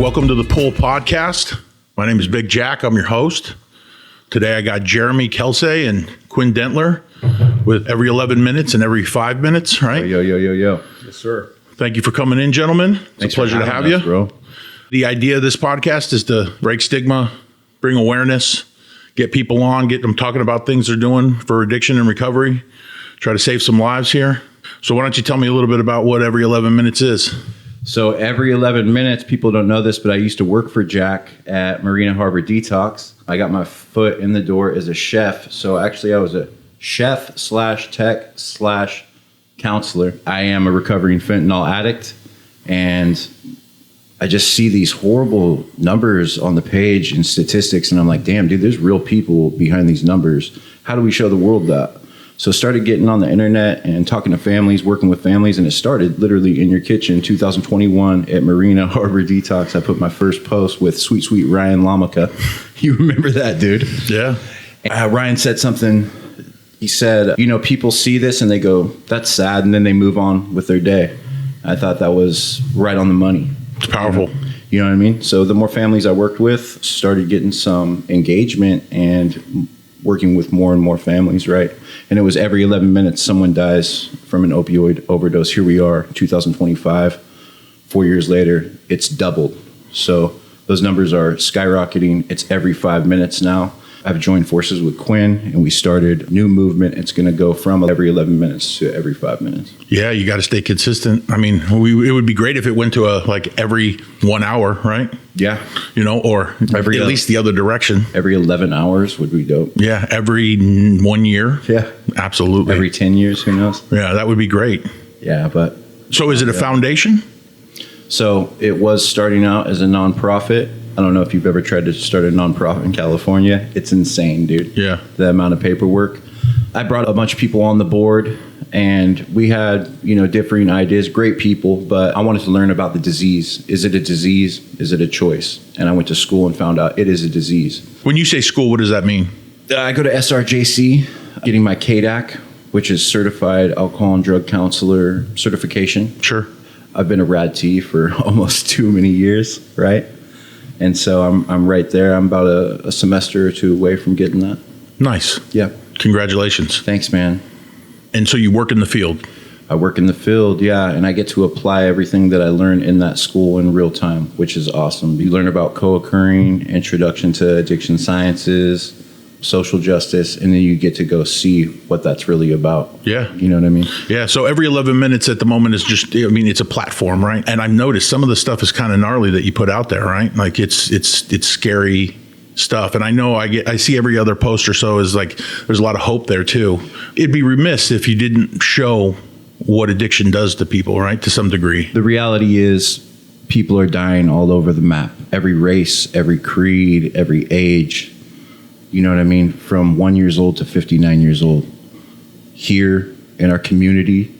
Welcome to the Pull Podcast. My name is Big Jack. I'm your host. Today I got Jeremy Kelsay and Quinn Dentler with every 11 minutes and every 5 minutes, right? Yo. Yes, sir. Thank you for coming in, gentlemen. It's a pleasure to have you. Bro. The idea of this podcast is to break stigma, bring awareness, get people on, get them talking about things they're doing for addiction and recovery, try to save some lives here. So why don't you tell me a little bit about what every 11 minutes is? So every 11 minutes, people don't know this, but I used to work for Jack at Marina Harbor Detox. I got my foot in the door as a chef. So actually I was a chef / tech / counselor. I am a recovering fentanyl addict, and I just see these horrible numbers on the page and statistics, and I'm like, damn, dude, there's real people behind these numbers. How do we show the world that? So started getting on the internet and talking to families, working with families, and it started literally in your kitchen. 2021 at Marina Harbor Detox, I put my first post with sweet Ryan Lamaka. You remember that, dude? Yeah. Ryan said something. He said, people see this and they go, that's sad, and then they move on with their day. I thought that was right on the money. It's powerful. You know what I mean? So the more families I worked with, started getting some engagement and working with more and more families, right? And it was every 11 minutes someone dies from an opioid overdose. Here we are, 2025. 4 years later, it's doubled. So those numbers are skyrocketing. It's every 5 minutes now. I've joined forces with Quinn, and we started a new movement. It's going to go from every 11 minutes to every 5 minutes. Yeah, you got to stay consistent. I mean, it would be great if it went to every 1 hour, right? Yeah. Or at least the other direction. Every 11 hours would be dope. Yeah, every 1 year. Yeah. Absolutely. Every 10 years, who knows? Yeah, that would be great. Yeah, but... So is it a foundation? So it was starting out as a nonprofit. I don't know if you've ever tried to start a nonprofit in California. It's insane, dude. Yeah. The amount of paperwork. I brought a bunch of people on the board, and we had, differing ideas, great people, but I wanted to learn about the disease. Is it a disease? Is it a choice? And I went to school and found out it is a disease. When you say school, what does that mean? I go to SRJC, getting my KDAC, which is Certified Alcohol and Drug Counselor certification. Sure. I've been a RAD-T for almost too many years, right? And so I'm right there. I'm about a semester or two away from getting that. Nice. Yeah. Congratulations. Thanks, man. And so you work in the field? I work in the field, yeah, and I get to apply everything that I learned in that school in real time, which is awesome. You learn about co-occurring, introduction to addiction sciences, social justice, and then you get to go see what that's really about. Yeah. You know what I mean? Yeah. So every 11 minutes at the moment is just, it's a platform, right? And I've noticed some of the stuff is kind of gnarly that you put out there, right? Like it's scary stuff. And I know I see every other post or so is like, there's a lot of hope there too. It'd be remiss if you didn't show what addiction does to people, right? To some degree. The reality is people are dying all over the map. Every race, every creed, every age. You know what I mean? From 1 year old to 59 years old. Here in our community,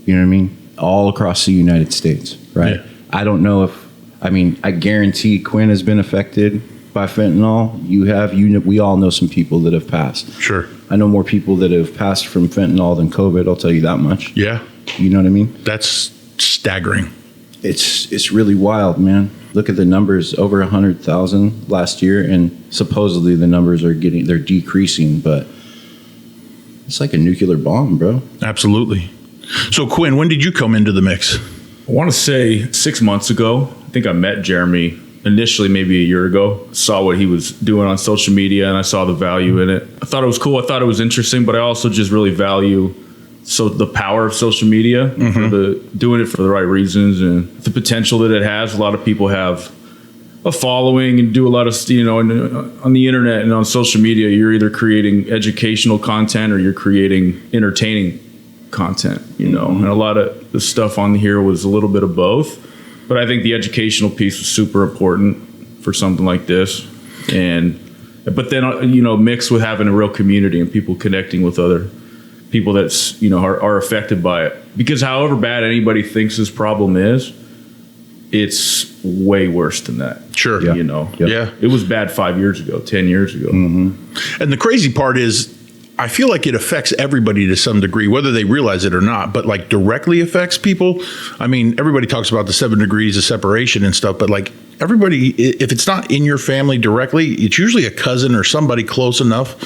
you know what I mean? All across the United States, right? Yeah. I don't know I guarantee Quinn has been affected by fentanyl. We all know some people that have passed. Sure. I know more people that have passed from fentanyl than COVID, I'll tell you that much. Yeah. You know what I mean? That's staggering. It's really wild, man. Look at the numbers, over 100,000 last year, and supposedly the numbers they're decreasing, but it's like a nuclear bomb, bro. Absolutely. So Quinn, when did you come into the mix? I want to say 6 months ago. I think I met Jeremy initially maybe a year ago. Saw what he was doing on social media, and I saw the value in it. I thought it was cool. I thought it was interesting, but I also just really value the power of social media, doing it for the right reasons and the potential that it has. A lot of people have a following and do a lot of, on the internet and on social media, you're either creating educational content or you're creating entertaining content, and a lot of the stuff on here was a little bit of both. But I think the educational piece was super important for something like this. But then, mixed with having a real community and people connecting with other people that's, are affected by it. Because however bad anybody thinks this problem is, it's way worse than that. Sure. Yeah. Yeah. It was bad 5 years ago, 10 years ago. Mm-hmm. And the crazy part is, I feel like it affects everybody to some degree, whether they realize it or not, but like directly affects people. I mean, everybody talks about the 7 degrees of separation and stuff, but like everybody, if it's not in your family directly, it's usually a cousin or somebody close enough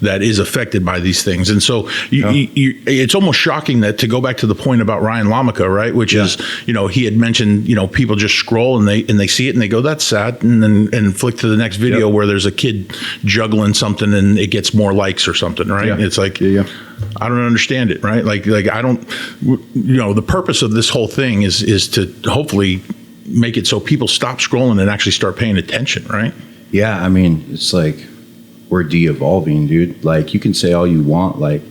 that is affected by these things. And so it's almost shocking that, to go back to the point about Ryan Lamica, right? Which is, he had mentioned, people just scroll and they see it and they go, that's sad. And then flick to the next video where there's a kid juggling something and it gets more likes or something, right? Yeah. It's like, I don't understand it, right? Like I don't, the purpose of this whole thing is to hopefully make it so people stop scrolling and actually start paying attention, right? Yeah, I mean, it's like we're de-evolving, dude. Like, you can say all you want. Like,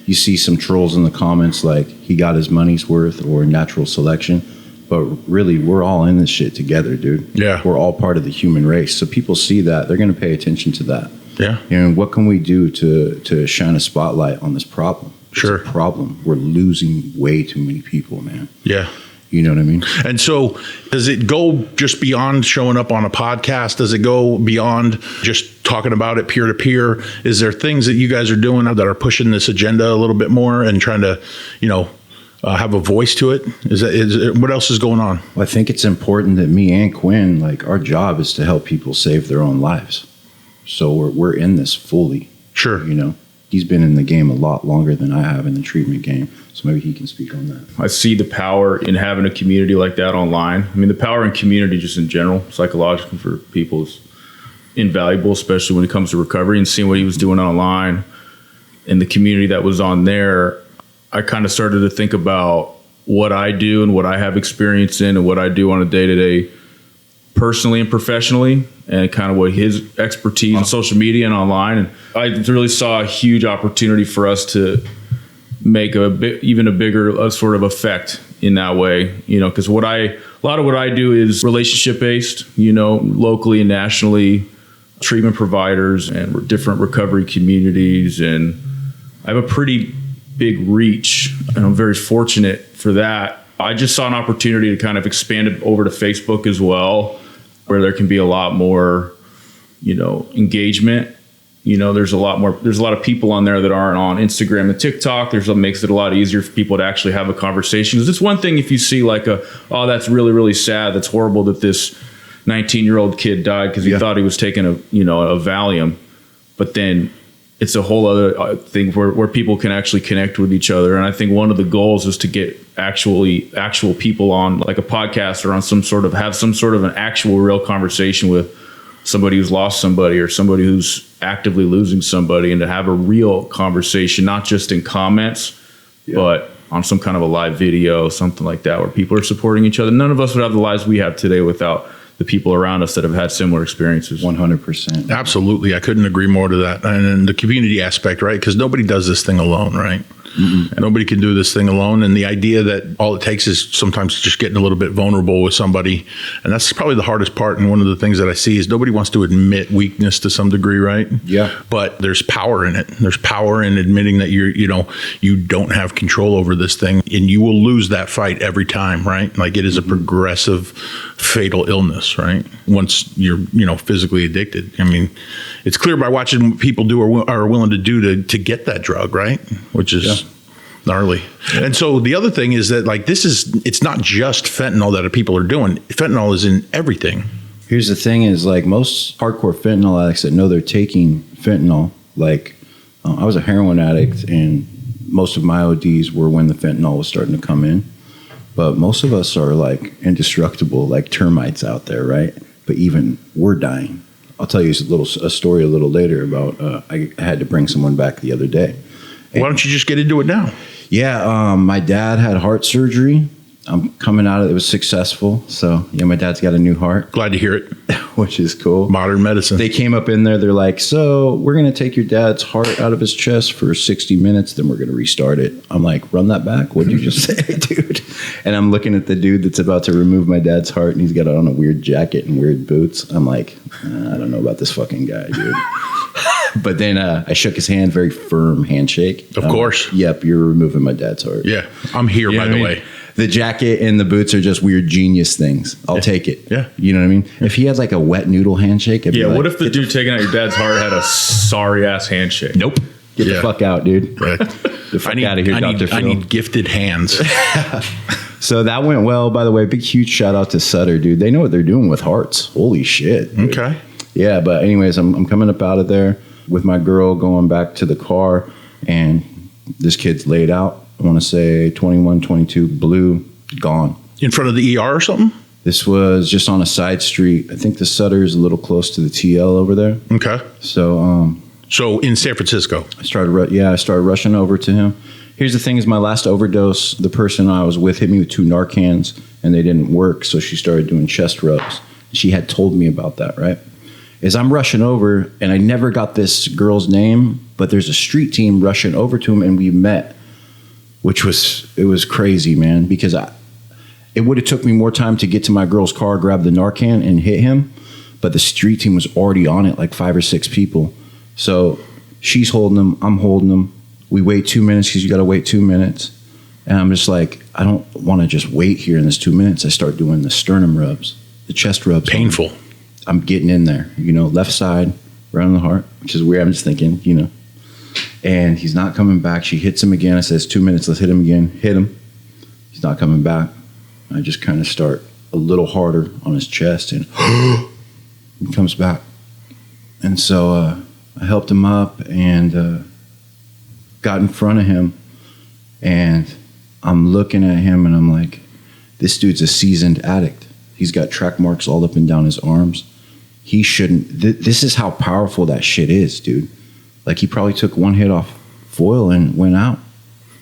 you see some trolls in the comments like he got his money's worth or natural selection. But really, we're all in this shit together, dude. Yeah. We're all part of the human race. So people see that. They're going to pay attention to that. Yeah. And what can we do to shine a spotlight on this problem? It's a problem. We're losing way too many people, man. Yeah. You know what I mean? And so does it go just beyond showing up on a podcast? Does it go beyond just talking about it peer to peer? Is there things that you guys are doing that are pushing this agenda a little bit more and trying to, have a voice to it? What else is going on? Well, I think it's important that me and Quinn, like, our job is to help people save their own lives. So we're in this fully. Sure. He's been in the game a lot longer than I have in the treatment game. So maybe he can speak on that. I see the power in having a community like that online. I mean, the power in community just in general, psychologically for people, is invaluable, especially when it comes to recovery. And seeing what he was doing online and the community that was on there, I kind of started to think about what I do and what I have experience in and what I do on a day-to-day personally and professionally, and kind of what his expertise on social media and online. And I really saw a huge opportunity for us to make even a bigger sort of effect in that way, because a lot of what I do is relationship based, locally and nationally, treatment providers and different recovery communities. And I have a pretty big reach, and I'm very fortunate for that. I just saw an opportunity to kind of expand it over to Facebook as well, where there can be a lot more, engagement. There's a lot of people on there that aren't on Instagram and TikTok. What makes it a lot easier for people to actually have a conversation. Because it's one thing if you see like oh, that's really, really sad. That's horrible that this 19-year-old kid died because he thought he was taking a Valium. But then it's a whole other thing where people can actually connect with each other. And I think one of the goals is to get actual people on like a podcast or on have some sort of an actual real conversation with somebody who's lost somebody or somebody who's actively losing somebody, and to have a real conversation, not just in comments, but on some kind of a live video, something like that, where people are supporting each other. None of us would have the lives we have today without the people around us that have had similar experiences. 100%. Absolutely. I couldn't agree more to that. And the community aspect, right? Because nobody does this thing alone, right? Mm-hmm. Nobody can do this thing alone. And the idea that all it takes is sometimes just getting a little bit vulnerable with somebody. And that's probably the hardest part. And one of the things that I see is nobody wants to admit weakness to some degree, right? Yeah. But there's power in it. There's power in admitting that you don't have control over this thing, and you will lose that fight every time, right? Like, it is a progressive, fatal illness, right? Once you're, physically addicted. I mean, it's clear by watching what people do or are willing to do to get that drug, right? Which is gnarly. And so the other thing is that, like, it's not just fentanyl that people are doing. Fentanyl is in everything. Here's the thing is, like, most hardcore fentanyl addicts that know they're taking fentanyl, like, I was a heroin addict, and most of my ODs were when the fentanyl was starting to come in. But most of us are, like, indestructible, like termites out there, right? But even we're dying. I'll tell you a story a little later about I had to bring someone back the other day. Why don't you just get into it now? Yeah, my dad had heart surgery. I'm coming out of it. It was successful. So, my dad's got a new heart. Glad to hear it. Which is cool. Modern medicine. They came up in there. They're like, so we're going to take your dad's heart out of his chest for 60 minutes. Then we're going to restart it. I'm like, run that back. What did you just say, dude? And I'm looking at the dude that's about to remove my dad's heart, and he's got on a weird jacket and weird boots. I'm like, I don't know about this fucking guy, dude. But then I shook his hand, very firm handshake. Of course. Yep, you're removing my dad's heart. Yeah, I'm here, by the way. The jacket and the boots are just weird genius things. I'll take it. Yeah. You know what I mean? If he had like a wet noodle handshake. I'd be like, what if the dude taking out your dad's heart had a sorry ass handshake? Nope. Get the fuck out, dude. The fuck out of here, Dr. Phil. I need gifted hands. So that went well. By the way, big huge shout out to Sutter, dude. They know what they're doing with hearts. Holy shit. Dude. Okay. Yeah, but anyways, I'm coming up out of there with my girl, going back to the car, and this kid's laid out. I want to say 21, 22, blue, gone. In front of the ER or something? This was just on a side street. I think the Sutter is a little close to the TL over there. Okay. So in San Francisco. I started rushing over to him. Here's the thing: is my last overdose, the person I was with hit me with 2 Narcans, and they didn't work. So she started doing chest rubs. She had told me about that, right? As I'm rushing over, and I never got this girl's name, but there's a street team rushing over to him, and we met, it was crazy, man, because it would have took me more time to get to my girl's car, grab the Narcan, and hit him, but the street team was already on it, like 5 or 6 people. So she's holding him, I'm holding him. We wait 2 minutes because you got to wait 2 minutes. And I'm just like, I don't want to just wait here in this 2 minutes. I start doing the sternum rubs, the chest rubs. Painful. I'm getting in there, left side, right on the heart, which is weird. I'm just thinking, and he's not coming back. She hits him again. I says, 2 minutes, let's hit him again. Hit him. He's not coming back. I just kind of start a little harder on his chest, and he comes back. And so I helped him up and got in front of him, and I'm looking at him, and I'm like, this dude's a seasoned addict. He's got track marks all up and down his arms. He shouldn't. This is how powerful that shit is, dude. Like, he probably took 1 hit off foil and went out.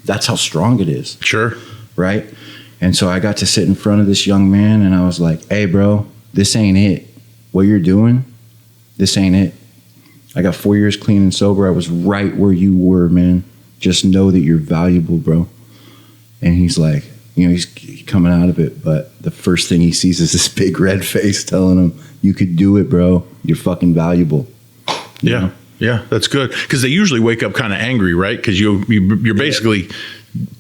That's how strong it is. Sure. Right? And so I got to sit in front of this young man, and I was like, hey, bro, this ain't it. What you're doing, this ain't it. I got 4 years clean and sober. I was right where you were, man. Just know that you're valuable, bro. And he's like, he's coming out of it, but the first thing he sees is this big red face telling him, you could do it, bro. You're fucking valuable. Yeah. know? Yeah, that's good. Because they usually wake up kind of angry, right? Because you're basically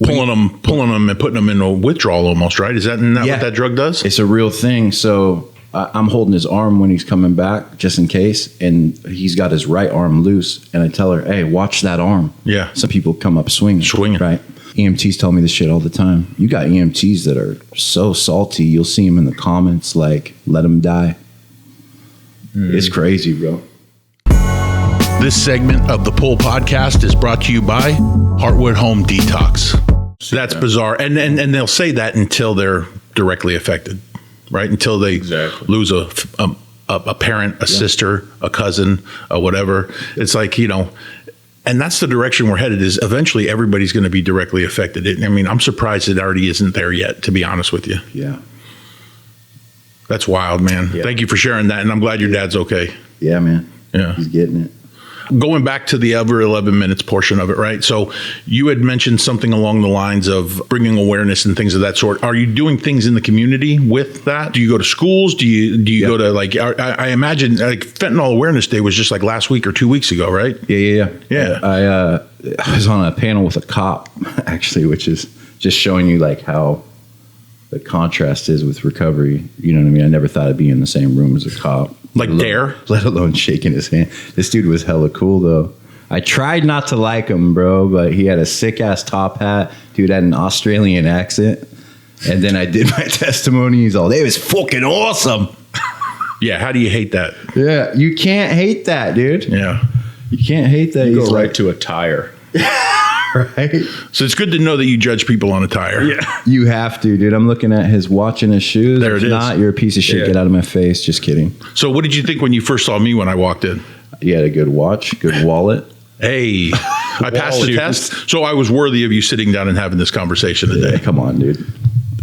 pulling them and putting them in a withdrawal almost, right? Isn't that what that drug does? It's a real thing. So I'm holding his arm when he's coming back, just in case, and he's got his right arm loose. And I tell her, hey, watch that arm. Yeah. Some people come up swinging. Right. EMTs tell me this shit all the time. You got EMTs that are so salty. You'll see them in the comments like, let them die. It's crazy, bro. This segment of the Pull Podcast is brought to you by Heartwood Home Detox. That's bizarre. And they'll say that until they're directly affected, right? Until they lose a parent, a sister, a cousin, whatever. It's like, and that's the direction we're headed, is eventually everybody's going to be directly affected. I'm surprised it already isn't there yet, to be honest with you. Yeah. That's wild, man. Yeah. Thank you for sharing that. And I'm glad your dad's okay. Yeah, man. Yeah. He's getting it. Going back to the over 11 minutes portion of it, right? So you had mentioned something along the lines of bringing awareness and things of that sort. Are you doing things in the community with that? Do you go to schools? Do you go to I imagine like Fentanyl Awareness Day was just like last week or 2 weeks ago, right? Yeah. I was on a panel with a cop actually, which is just showing you like how the contrast is with recovery. You know what I mean? I never thought I'd be in the same room as a cop. Like dare? Let alone shaking his hand. This dude was hella cool, though. I tried not to like him, bro, but he had a sick-ass top hat. Dude had an Australian accent. And then I did my testimony. He's all, it was fucking awesome. Yeah, how do you hate that? Yeah, you can't hate that, dude. Yeah. You can't hate that. You go right to attire. Right? So it's good to know that you judge people on attire. Yeah. You have to, dude. I'm looking at his watch and his shoes. There it is. Not, you're a piece of shit. Yeah. Get out of my face. Just kidding. So what did you think when you first saw me when I walked in? You had a good watch, good wallet. Hey, I passed the test. So I was worthy of you sitting down and having this conversation today. Yeah, come on, dude.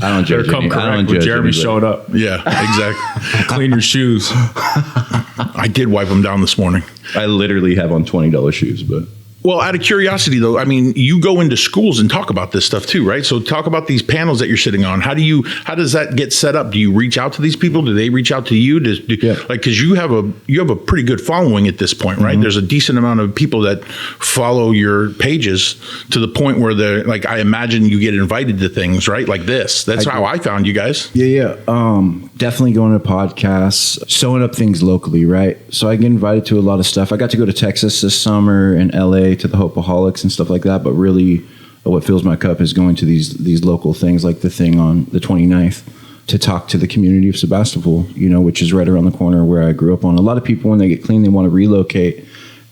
I don't judge. Better come correct when Jeremy showed up. Yeah, exactly. Clean your shoes. I did wipe them down this morning. I literally have on $20 shoes, but. Well, out of curiosity, though, you go into schools and talk about this stuff too, right? So talk about these panels that you're sitting on. How does that get set up? Do you reach out to these people? Do they reach out to you? Because you have a pretty good following at this point, right? Mm-hmm. There's a decent amount of people that follow your pages to the point where they're like, I imagine you get invited to things, right? Like this. That's how I found you guys. Yeah. Definitely going to podcasts, sewing up things locally, right? So I get invited to a lot of stuff. I got to go to Texas this summer and LA to the Hopeaholics and stuff like that, but really what fills my cup is going to these local things like the thing on the 29th to talk to the community of Sebastopol, which is right around the corner where I grew up on. A lot of people, when they get clean, they want to relocate.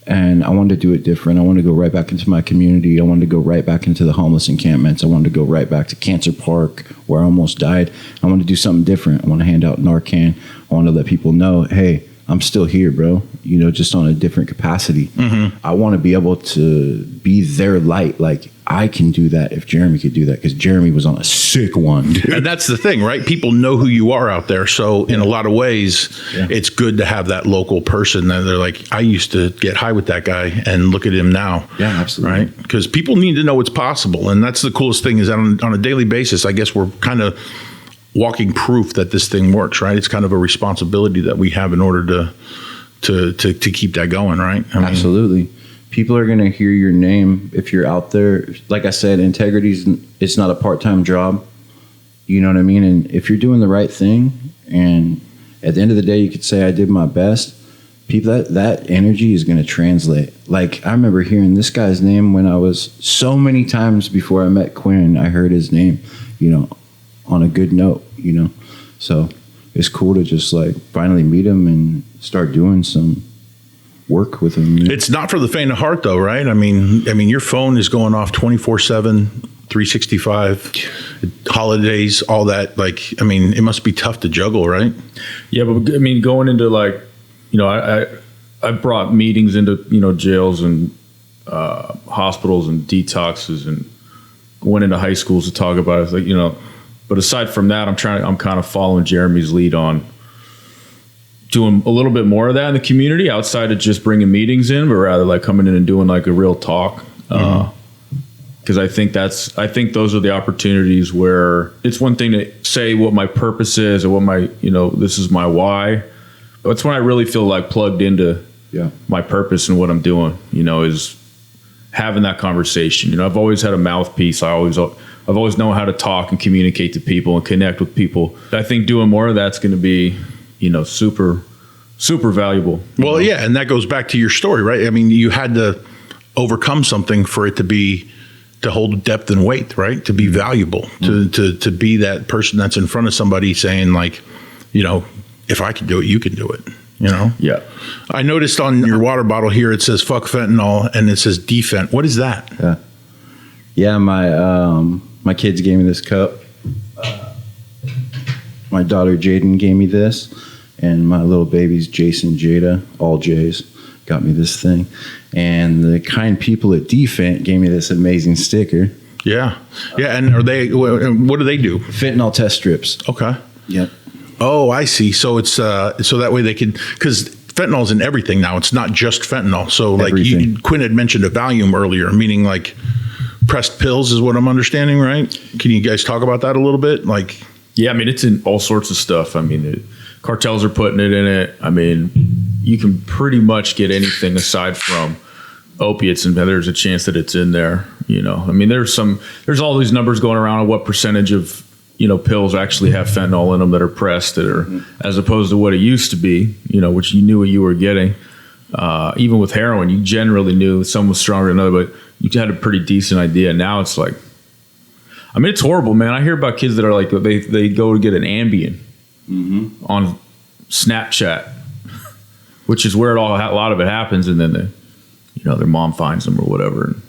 And I wanted to do it different. I wanted to go right back into my community. I wanted to go right back into the homeless encampments. I wanted to go right back to Cancer Park where I almost died. I wanted to do something different. I want to hand out Narcan. I want to let people know, hey, I'm still here, bro, just on a different capacity. Mm-hmm. I want to be able to be their light. Like, I can do that if Jeremy could do that, because Jeremy was on a sick one. And that's the thing, right? People know who you are out there. So in a lot of ways, it's good to have that local person that they're like, I used to get high with that guy and look at him now. Yeah, absolutely. Right? Because people need to know it's possible. And that's the coolest thing is that on a daily basis, I guess we're kind of walking proof that this thing works, right? It's kind of a responsibility that we have in order to keep that going, right? Absolutely. People are going to hear your name if you're out there. Like I said, integrity it's not a part-time job. You know what I mean? And if you're doing the right thing, and at the end of the day, you could say I did my best, people, that energy is going to translate. Like, I remember hearing this guy's name when I was so many times before I met Quinn. I heard his name, on a good note, So it's cool to just like finally meet him and start doing some work with him. It's not for the faint of heart, though, right? I mean, your phone is going off 24/7, 365, holidays, all that. Like, it must be tough to juggle, right? Yeah, but going into like, I brought meetings into jails and hospitals and detoxes, and went into high schools to talk about it. It's like, but aside from that, I'm kind of following Jeremy's lead on doing a little bit more of that in the community outside of just bringing meetings in, but rather like coming in and doing like a real talk. Because I think those are the opportunities where it's one thing to say what my purpose is or what my, this is my why. That's when I really feel like plugged into my purpose and what I'm doing, is having that conversation. I've always had a mouthpiece. I've always known how to talk and communicate to people and connect with people. I think doing more of that's going to be, super, super valuable. Well, yeah. And that goes back to your story, right? You had to overcome something for it to hold depth and weight, right? To be valuable, to be that person that's in front of somebody saying like, if I can do it, you can do it. Yeah. I noticed on your water bottle here, it says fuck fentanyl and it says defent. What is that? Yeah. My kids gave me this cup. My daughter Jaden gave me this, and my little babies Jason, Jada, all J's, got me this thing. And the kind people at Defent gave me this amazing sticker. Yeah. And what do they do? Fentanyl test strips. Okay. Yep. Oh, I see. So it's so that way they could, because fentanyl's in everything now. It's not just fentanyl. So like Quinn had mentioned a Valium earlier, meaning like pressed pills is what I'm understanding, right? Can you guys talk about that a little bit? Like, yeah, it's in all sorts of stuff. Cartels are putting it in it. You can pretty much get anything aside from opiates, and there's a chance that it's in there. There's all these numbers going around on what percentage of pills actually have fentanyl in them that are pressed, that are as opposed to what it used to be. Which you knew what you were getting. Even with heroin, you generally knew some was stronger than another, but you had a pretty decent idea. Now it's like, it's horrible, man. I hear about kids that are like, they go to get an Ambien on Snapchat, which is where a lot of it happens, and then their mom finds them or whatever. And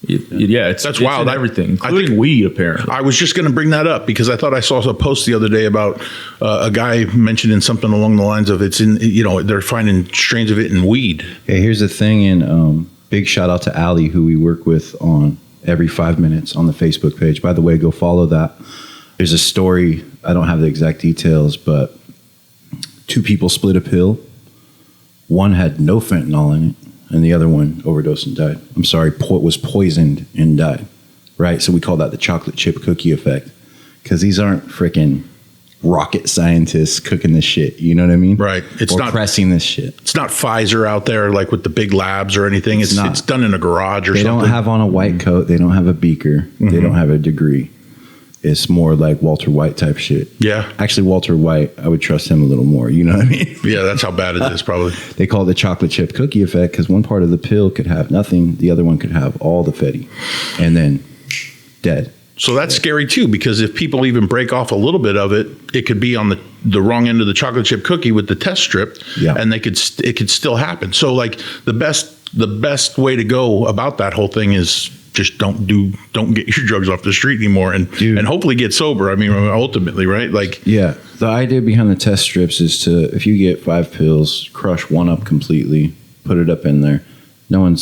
it's wild. Everything, including weed, apparently. I was just going to bring that up because I thought I saw a post the other day about a guy mentioning something along the lines of it's in, they're finding strains of it in weed. Hey, here's the thing, and big shout out to Ali, who we work with on Every 5 Minutes on the Facebook page. By the way, go follow that. There's a story, I don't have the exact details, but 2 people split a pill. One had no fentanyl in it, and the other one overdosed and died. Was poisoned and died. Right? So we call that the chocolate chip cookie effect, because these aren't freaking rocket scientists cooking this shit. You know what I mean? Right. It's or not pressing this shit. It's not Pfizer out there like with the big labs or anything. It's done in a garage or something. They don't have on a white coat. They don't have a beaker. They don't have a degree. It's more like Walter White type shit. Yeah. Actually, Walter White, I would trust him a little more. You know what I mean? Yeah, that's how bad it is, probably. They call it the chocolate chip cookie effect because one part of the pill could have nothing. The other one could have all the fetty. And then dead. So that's scary too, because if people even break off a little bit of it, it could be on the wrong end of the chocolate chip cookie with the test strip, and it could still happen. So like the best way to go about that whole thing is just don't get your drugs off the street anymore, and hopefully get sober. I mean, ultimately, right? Like, yeah, the idea behind the test strips is to, if you get 5 pills, crush one up completely, put it up in there. I don't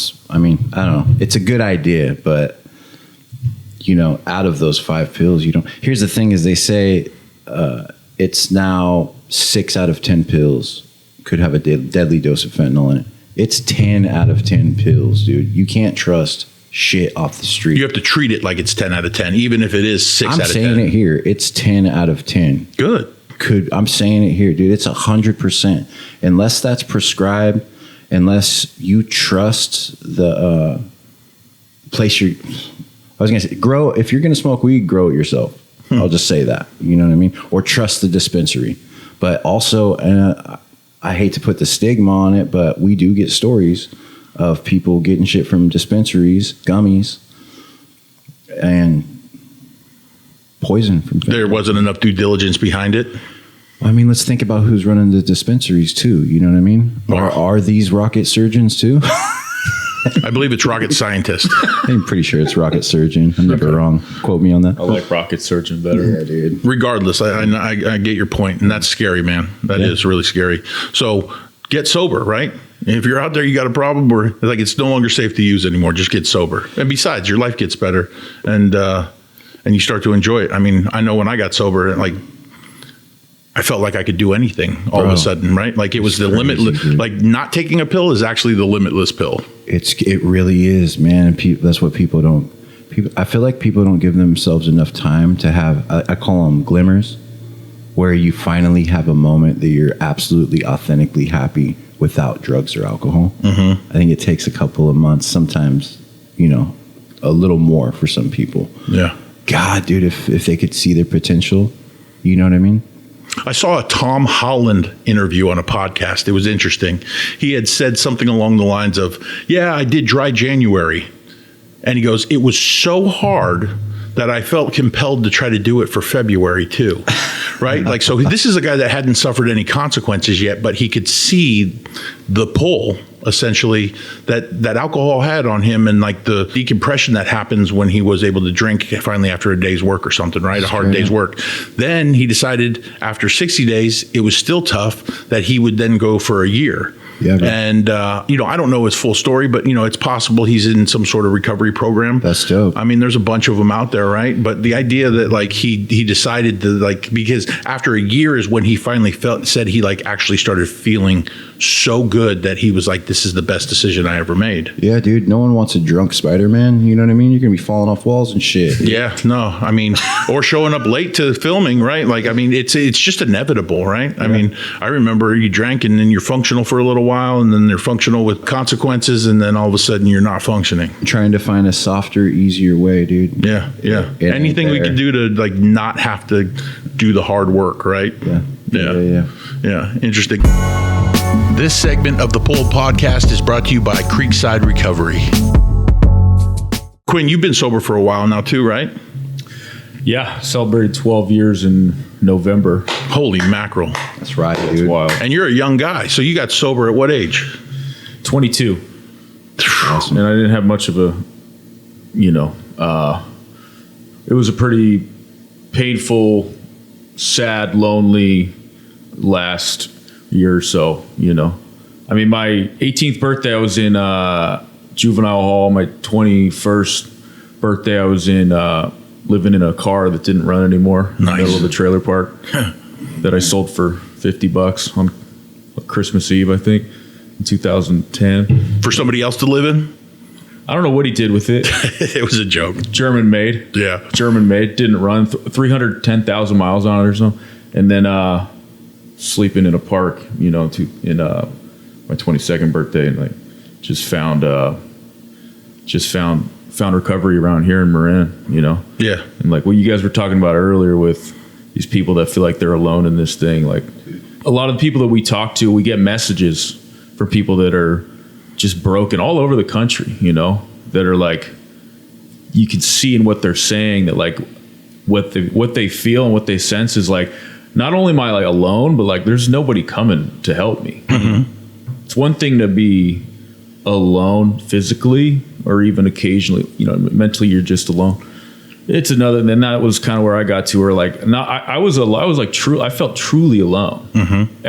know. It's a good idea, but out of those 5 pills, here's the thing is they say it's now 6 out of 10 pills could have a deadly dose of fentanyl in it. It's 10 out of 10 pills, dude. You can't trust shit off the street. You have to treat it like it's 10 out of 10, even if it is 6 out of 10. I'm saying it here. It's 10 out of 10. Good. I'm saying it here, dude. It's 100%. Unless that's prescribed, unless you trust the place you're... I was going to say, if you're going to smoke weed, grow it yourself. I'll just say that. You know what I mean? Or trust the dispensary. But also, I hate to put the stigma on it, but we do get stories of people getting shit from dispensaries, gummies, and poison from fentanyl. There wasn't enough due diligence behind it. I mean, let's think about who's running the dispensaries too. You know what I mean? Are these rocket surgeons too? I believe it's rocket scientist. I'm pretty sure it's rocket surgeon. I'm never wrong. Quote me on that. I like rocket surgeon better. Yeah, dude. Regardless, I get your point, and that's scary, man. That is really scary. So get sober, right? If you're out there, you got a problem where like it's no longer safe to use anymore, just get sober. And besides, your life gets better, and you start to enjoy it. I mean, I know when I got sober, like I felt like I could do anything all of a sudden, right? Like it was the limitless. Like not taking a pill is actually the limitless pill. It really is, man. And that's what people don't. I feel like people don't give themselves enough time to have. I call them glimmers, where you finally have a moment that you're absolutely authentically happy without drugs or alcohol. Mm-hmm. I think it takes a couple of months, sometimes, a little more for some people. Yeah. God, dude, if they could see their potential, you know what I mean? I saw a Tom Holland interview on a podcast. It was interesting. He had said something along the lines of, I did dry January. And he goes, it was so hard that I felt compelled to try to do it for February too. Right? Like, so this is a guy that hadn't suffered any consequences yet, but he could see the pull essentially that alcohol had on him, and like the decompression that happens when he was able to drink finally after a day's work or something, right? A hard day's work. Then he decided after 60 days, it was still tough, that he would then go for a year. Yeah, and, I don't know his full story, but, it's possible he's in some sort of recovery program. That's dope. I mean, there's a bunch of them out there, right? But the idea that, like, he decided to, like, because after a year is when he finally said he, like, actually started feeling so good that he was like, this is the best decision I ever made. Yeah, dude. No one wants a drunk Spider-Man. You know what I mean? You're going to be falling off walls and shit. Yeah, no. I mean, or showing up late to filming, right? Like, I mean, it's just inevitable, right? Yeah. I mean, I remember you drank and then you're functional for a little while, and then they're functional with consequences, and then all of a sudden you're not functioning. Trying to find a softer, easier way, dude. Yeah. Anything we could do to like not have to do the hard work, right? Yeah. Interesting. This segment of the Pulled Podcast is brought to you by Creekside Recovery. Quinn, you've been sober for a while now too, right? Yeah, celebrated 12 years in November. Holy mackerel. That's right, dude. That's wild. And you're a young guy, so you got sober at what age? 22. Awesome. And I didn't have much of a, it was a pretty painful, sad, lonely last year or so, I mean, my 18th birthday, I was in juvenile hall. My 21st birthday, I was in living in a car that didn't run anymore. In the middle of the trailer park that I sold for $50 on Christmas Eve, I think, in 2010. For somebody else to live in? I don't know what he did with it. It was a joke. German made. Yeah. German made. Didn't run. 310,000 miles on it or something. And then sleeping in a park, in my 22nd birthday, and like just found recovery around here in Marin, Yeah. And like what you guys were talking about earlier with these people that feel like they're alone in this thing. Like a lot of the people that we talk to, we get messages from people that are just broken all over the country, that are like, you can see in what they're saying that like what they feel and what they sense is like, not only am I like alone, but like there's nobody coming to help me. Mm-hmm. It's one thing to be alone physically or even occasionally, mentally you're just alone. It's another. Then that was kind of where I got to where like, no, I felt truly alone. Mm-hmm.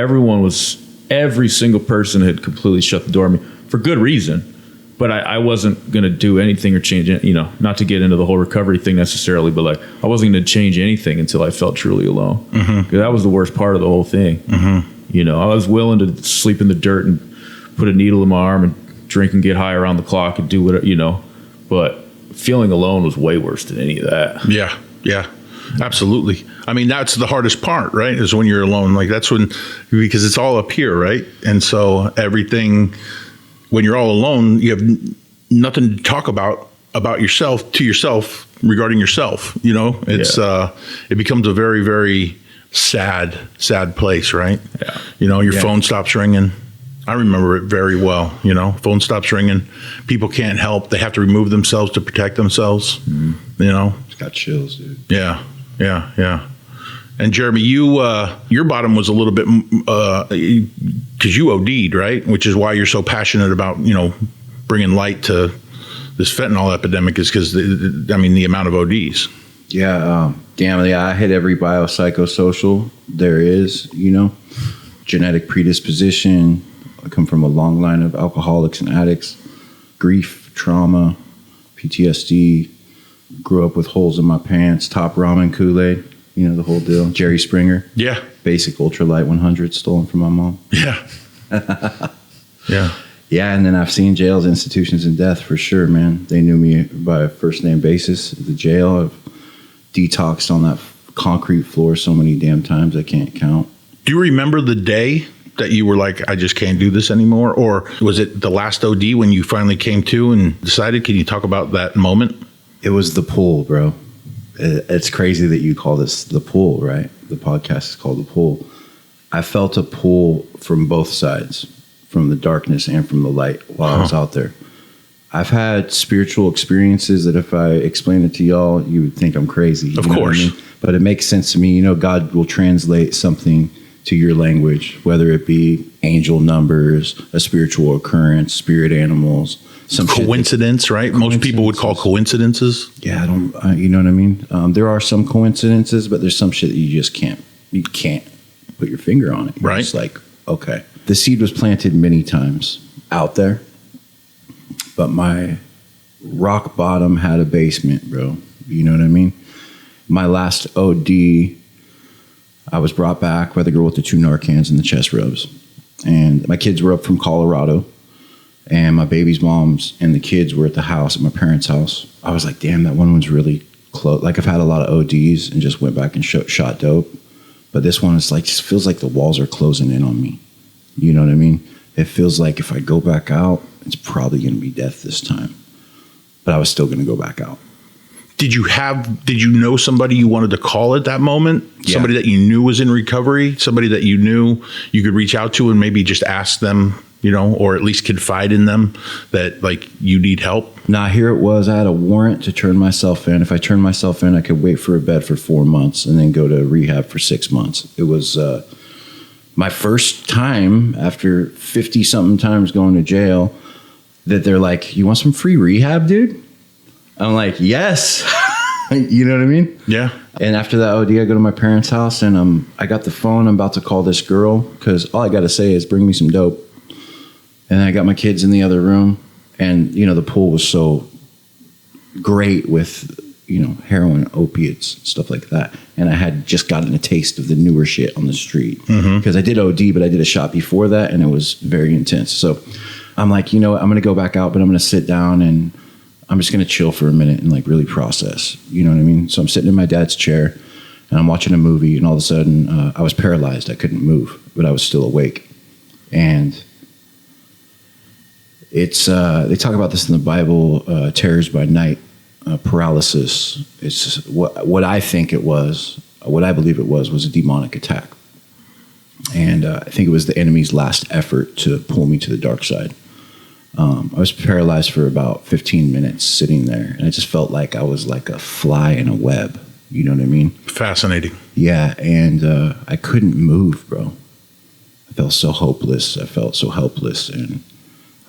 Every single person had completely shut the door on me for good reason. But I wasn't going to do anything or change it, not to get into the whole recovery thing necessarily, but like I wasn't going to change anything until I felt truly alone. Mm-hmm. 'Cause that was the worst part of the whole thing. Mm-hmm. I was willing to sleep in the dirt and put a needle in my arm and drink and get high around the clock and do whatever, but feeling alone was way worse than any of that. Yeah. Yeah. Absolutely. I mean, that's the hardest part, right? Is when you're alone. Like because it's all up here, right? And so everything, when you're all alone, you have nothing to talk about yourself to yourself regarding yourself. It's it becomes a very, very sad place, right? Yeah. Your phone stops ringing. I remember it very well. Phone stops ringing. People can't help. They have to remove themselves to protect themselves. It's got chills, dude. Yeah. And Jeremy, your bottom was a little bit because you OD'd, right? Which is why you're so passionate about bringing light to this fentanyl epidemic, is because the amount of ODs. Yeah, I hit every biopsychosocial there is. Genetic predisposition. I come from a long line of alcoholics and addicts, grief, trauma, PTSD. Grew up with holes in my pants, top ramen Kool-Aid. The whole deal. Jerry Springer. Yeah. Basic ultralight 100 stolen from my mom. Yeah. Yeah. Yeah, and then I've seen jails, institutions, and death for sure, man. They knew me by a first name basis. The jail, I've detoxed on that concrete floor so many damn times I can't count. Do you remember the day that you were like, I just can't do this anymore? Or was it the last OD when you finally came to and decided? Can you talk about that moment? It was the pool, bro. It's crazy that you call this the pool, right? The podcast is called The Pool. I felt a pull from both sides, from the darkness and from the light while I was out there. I've had spiritual experiences that if I explain it to y'all, you would think I'm crazy. Of course. But it makes sense to me. God will translate something to your language, whether it be angel numbers, a spiritual occurrence, spirit animals, some coincidence, right? Most people would call coincidences. Yeah, you know what I mean? There are some coincidences, but there's some shit that you can't put your finger on it. Right. It's like, okay. The seed was planted many times out there, but my rock bottom had a basement, bro. You know what I mean? My last OD, I was brought back by the girl with the 2 Narcans and the chest rubs. And my kids were up from Colorado. And my baby's moms and the kids were at the house, at my parents' house. I was like, damn, that one was really close. Like, I've had a lot of ODs and just went back and shot dope. But this one is like, just feels like the walls are closing in on me. You know what I mean? It feels like if I go back out, it's probably going to be death this time. But I was still going to go back out. Did you know somebody you wanted to call at that moment? Yeah. Somebody that you knew was in recovery? Somebody that you knew you could reach out to and maybe just ask them, or at least confide in them that like you need help? Nah, here it was. I had a warrant to turn myself in. If I turned myself in, I could wait for a bed for 4 months and then go to rehab for 6 months. It was my first time after 50 something times going to jail that they're like, you want some free rehab, dude? I'm like, yes. You know what I mean? Yeah. And after that OD, I go to my parents' house and I got the phone. I'm about to call this girl because all I got to say is bring me some dope. And I got my kids in the other room. And, the pool was so great with, heroin, opiates, stuff like that. And I had just gotten a taste of the newer shit on the street. Because I did OD, but I did a shot before that. And it was very intense. So I'm like, I'm going to go back out, but I'm going to sit down and I'm just going to chill for a minute and like really process. You know what I mean? So I'm sitting in my dad's chair and I'm watching a movie and all of a sudden I was paralyzed. I couldn't move, but I was still awake. And it's, they talk about this in the Bible, terrors by night, paralysis. It's what I think it was, what I believe it was a demonic attack. And I think it was the enemy's last effort to pull me to the dark side. I was paralyzed for about 15 minutes sitting there, and I just felt like I was like a fly in a web. You know what I mean? Fascinating. Yeah, and I couldn't move, bro. I felt so hopeless. I felt so helpless, and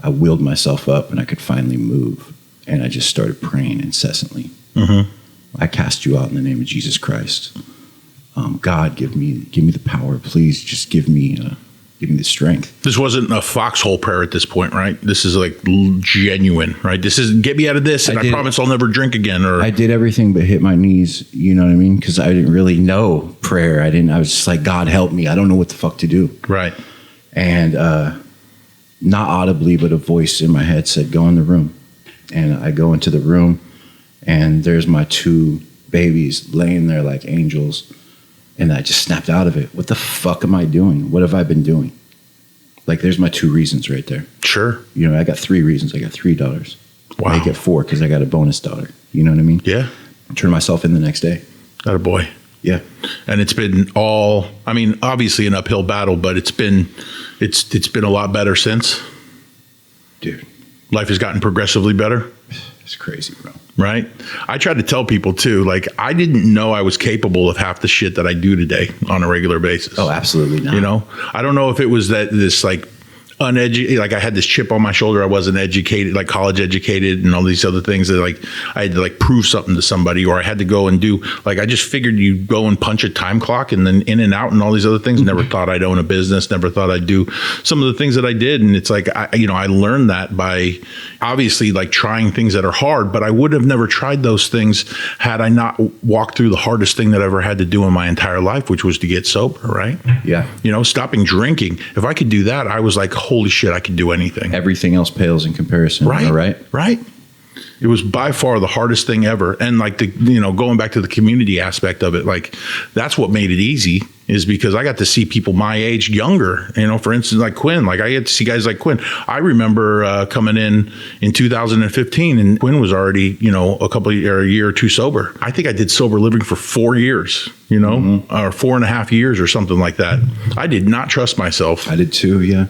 I wheeled myself up, and I could finally move. And I just started praying incessantly. Mm-hmm. I cast you out in the name of Jesus Christ. God, give me the power. Please, just give me the strength. This wasn't a foxhole prayer at this point, right? This is like genuine, right? This is get me out of this, and I promise I'll never drink again. Or I did everything but hit my knees. You know what I mean? Because I didn't really know prayer. I was just like, God help me. I don't know what the fuck to do. Right. And not audibly, but a voice in my head said, "Go in the room." And I go into the room, and there's my 2 babies laying there like angels. And I just snapped out of it. What the fuck am I doing? What have I been doing? Like, there's my 2 reasons right there. Sure. You know, I got 3 reasons. I got 3 daughters. Wow. I get 4 because I got a bonus daughter. You know what I mean? Yeah. I turned myself in the next day. That a boy. Yeah. And it's been obviously an uphill battle, but it's been a lot better since. Dude. Life has gotten progressively better. It's crazy, bro. Right? I try to tell people too, like, I didn't know I was capable of half the shit that I do today on a regular basis. Oh, absolutely not. You know, I don't know if it was that this like uneducated, like I had this chip on my shoulder. I wasn't educated, like college educated and all these other things that like I had to like prove something to somebody, or I had to go and do, like, I just figured you go and punch a time clock and then in and out and all these other things. Never thought I'd own a business, never thought I'd do some of the things that I did. And it's like, I learned that by obviously like trying things that are hard, but I would have never tried those things had I not walked through the hardest thing that I ever had to do in my entire life, which was to get sober. Right. Yeah. You know, stopping drinking. If I could do that, I was like, holy shit, I could do anything. Everything else pales in comparison. Right. Right. Right. It was by far the hardest thing ever. And like going back to the community aspect of it, like that's what made it easy, is because I got to see people my age younger, for instance, like Quinn. Like I get to see guys like Quinn. I remember coming in 2015 and Quinn was already, a year or 2 sober. I think I did sober living for 4 years, or 4.5 years or something like that. I did not trust myself. I did too. Yeah.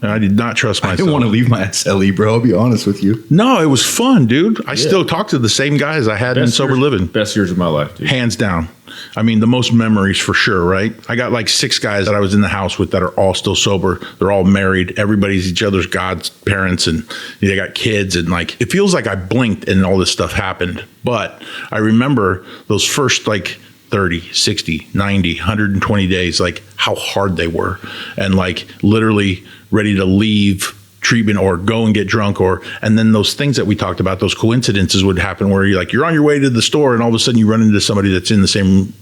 I did not trust myself. I didn't want to leave my SLE, bro. I'll be honest with you. No, it was fun, dude. I still talk to the same guys I had in sober living. Best years of my life, dude. Hands down. I mean, the most memories for sure, right? I got like 6 guys that I was in the house with that are all still sober. They're all married. Everybody's each other's godparents, and they got kids. And like, it feels like I blinked and all this stuff happened. But I remember those first like 30, 60, 90, 120 days, like how hard they were. And like literally ready to leave treatment or go and get drunk, and then those things that we talked about, those coincidences would happen where you're on your way to the store and all of a sudden you run into somebody that's in the same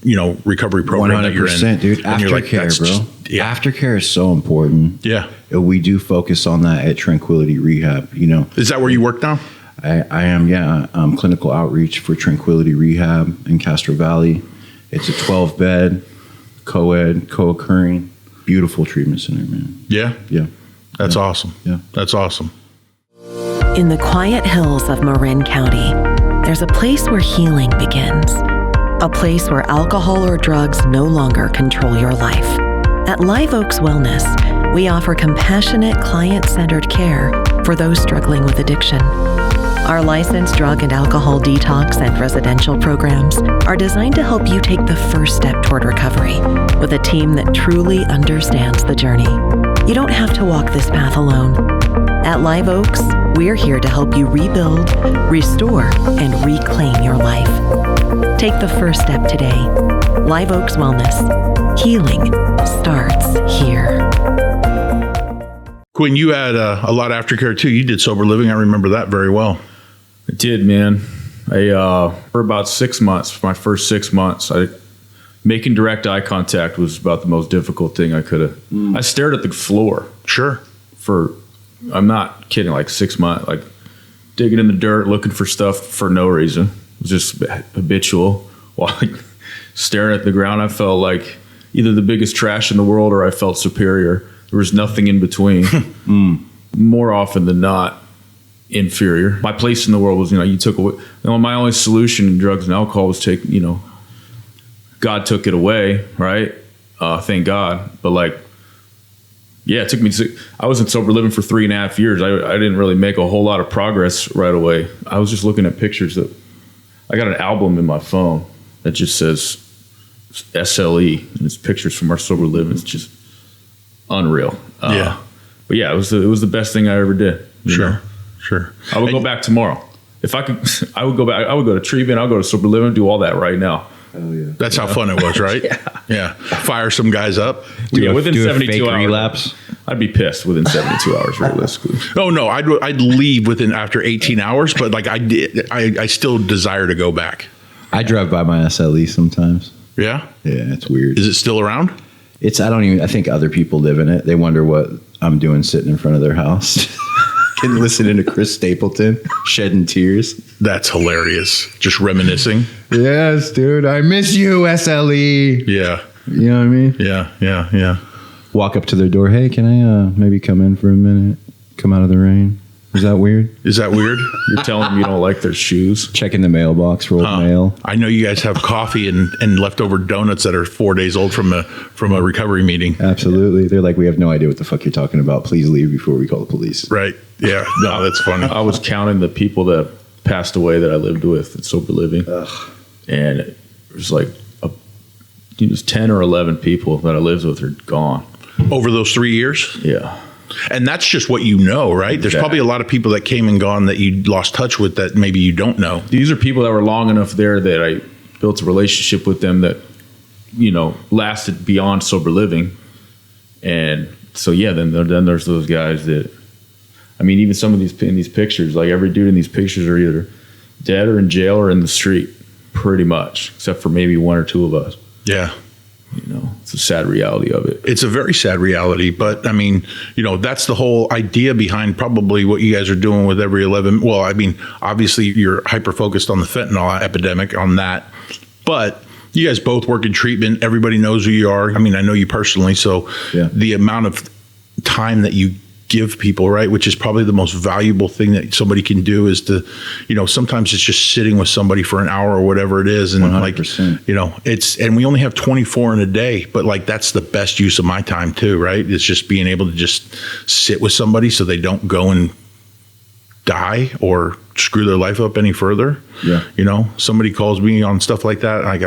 recovery program that you're in. 100%, dude. Aftercare, bro. Aftercare is so important. Yeah, we do focus on that at Tranquility Rehab. Is that where you work now? I am. Yeah, clinical outreach for Tranquility Rehab in Castro Valley. It's a 12-bed co-ed, co-occurring, beautiful treatment center, man. Yeah. That's awesome. Yeah. That's awesome. In the quiet hills of Marin County, there's a place where healing begins. A place where alcohol or drugs no longer control your life. At Live Oaks Wellness, we offer compassionate, client-centered care for those struggling with addiction. Our licensed drug and alcohol detox and residential programs are designed to help you take the first step toward recovery with a team that truly understands the journey. You don't have to walk this path alone. At Live Oaks, we're here to help you rebuild, restore, and reclaim your life. Take the first step today. Live Oaks Wellness. Healing starts here. Quinn, you had a lot of aftercare too. You did sober living. I remember that very well. I did, man. For about 6 months, for my first 6 months, making direct eye contact was about the most difficult thing I could have. I stared at the floor. Sure. I'm not kidding, like 6 months, like digging in the dirt, looking for stuff for no reason. It was just habitual. While staring at the ground, I felt like either the biggest trash in the world or I felt superior. There was nothing in between. More often than not, inferior. My place in the world was, you took away. My only solution in drugs and alcohol was God took it away, right? Thank God. But like Yeah, it took me. I was in sober living for 3.5 years. I didn't really make a whole lot of progress right away. I was just looking at pictures that I got an album in my phone that just says SLE, and it's pictures from our sober living. It's just unreal. But yeah, it was the best thing I ever did. Sure. I would go back tomorrow if I could. I would go back. I would go to treatment. I'll go to sober living. Do all that right now. Oh yeah, that's how fun it was, right? Yeah. Fire some guys up. Within 72 hours. Relapse. I'd be pissed within 72 hours, realistically. Oh no, I'd leave after 18 hours, but like I still desire to go back. I drive by my SLE sometimes. Yeah, it's weird. Is it still around? I think other people live in it. They wonder what I'm doing sitting in front of their house. And listening to Chris Stapleton, shedding tears. That's hilarious. Just reminiscing. Yes, dude. I miss you, SLE. Yeah. You know what I mean? Yeah. Walk up to their door. Hey, can I maybe come in for a minute? Come out of the rain. Is that weird? You're telling them you don't like their shoes? Checking the mailbox for old mail. I know you guys have coffee and leftover donuts that are 4 days old from a recovery meeting. Absolutely. They're like, we have no idea what the fuck you're talking about. Please leave before we call the police. Right. Yeah. No, that's funny. I was counting the people that passed away that I lived with at sober living. Ugh. And it was like it was 10 or 11 people that I lived with are gone. Over those 3 years? Yeah. And that's just what you know, right? There's probably a lot of people that came and gone that you lost touch with that maybe you don't know. These are people that were long enough there that I built a relationship with them that, lasted beyond sober living. And so, yeah, then there's those guys that, even some of these pictures, like every dude in these pictures are either dead or in jail or in the street, pretty much, except for maybe one or two of us. Yeah. It's a sad reality of it. It's a very sad reality, but that's the whole idea behind probably what you guys are doing with Every 11. Well, obviously you're hyper focused on the fentanyl epidemic on that, but you guys both work in treatment. Everybody knows who you are. I know you personally. So the amount of time that you give people, right, which is probably the most valuable thing that somebody can do is to, sometimes it's just sitting with somebody for an hour or whatever it is. And 100%. and we only have 24 in a day, but like, that's the best use of my time too, right? It's just being able to just sit with somebody so they don't go and die or screw their life up any further. Yeah. Somebody calls me on stuff like that. Like,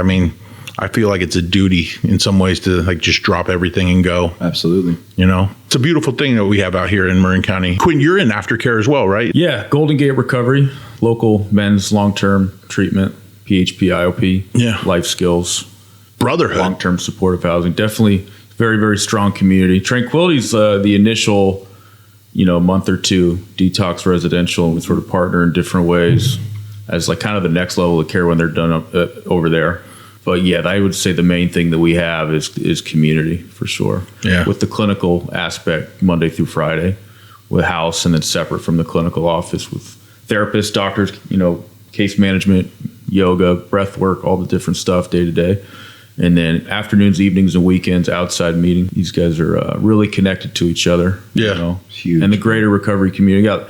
I feel like it's a duty in some ways to like just drop everything and go. Absolutely. It's a beautiful thing that we have out here in Marin County. Quinn, you're in aftercare as well, right? Yeah. Golden Gate Recovery, local men's long-term treatment, PHP, IOP, life skills, brotherhood, long-term supportive housing. Definitely very, very strong community. Tranquility's the initial, month or two detox residential. We sort of partner in different ways as like kind of the next level of care when they're done over there. But yeah, I would say the main thing that we have is community for sure. Yeah. With the clinical aspect Monday through Friday with house, and then separate from the clinical office with therapists, doctors, case management, yoga, breath work, all the different stuff day to day. And then afternoons, evenings, and weekends, outside meeting. These guys are really connected to each other. Yeah. Huge. And the greater recovery community. Got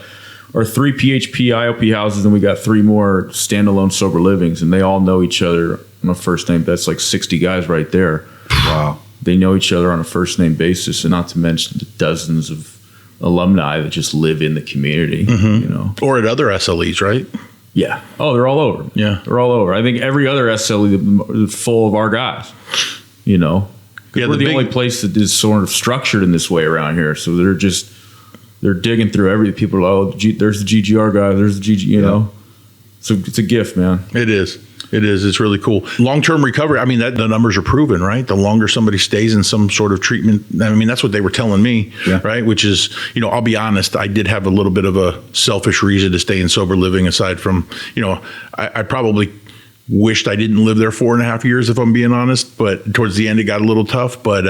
our 3 PHP, IOP houses, and we got 3 more standalone sober livings, and they all know each other on a first name. That's like 60 guys right there. Wow. They know each other on a first name basis, and not to mention the dozens of alumni that just live in the community. Or at other SLEs, right? Yeah. Oh, they're all over. Yeah. They're all over. I think every other SLE is full of our guys, Yeah, we're the only place that is sort of structured in this way around here. So they're digging through everything. People are like, there's the GGR guy, there's the GG, So it's a gift, man. It is. It's really cool. Long-term recovery. The numbers are proven, right? The longer somebody stays in some sort of treatment, that's what they were telling me, right? Which is, I'll be honest, I did have a little bit of a selfish reason to stay in sober living aside from, I probably wished I didn't live there 4.5 years, if I'm being honest, but towards the end it got a little tough. But,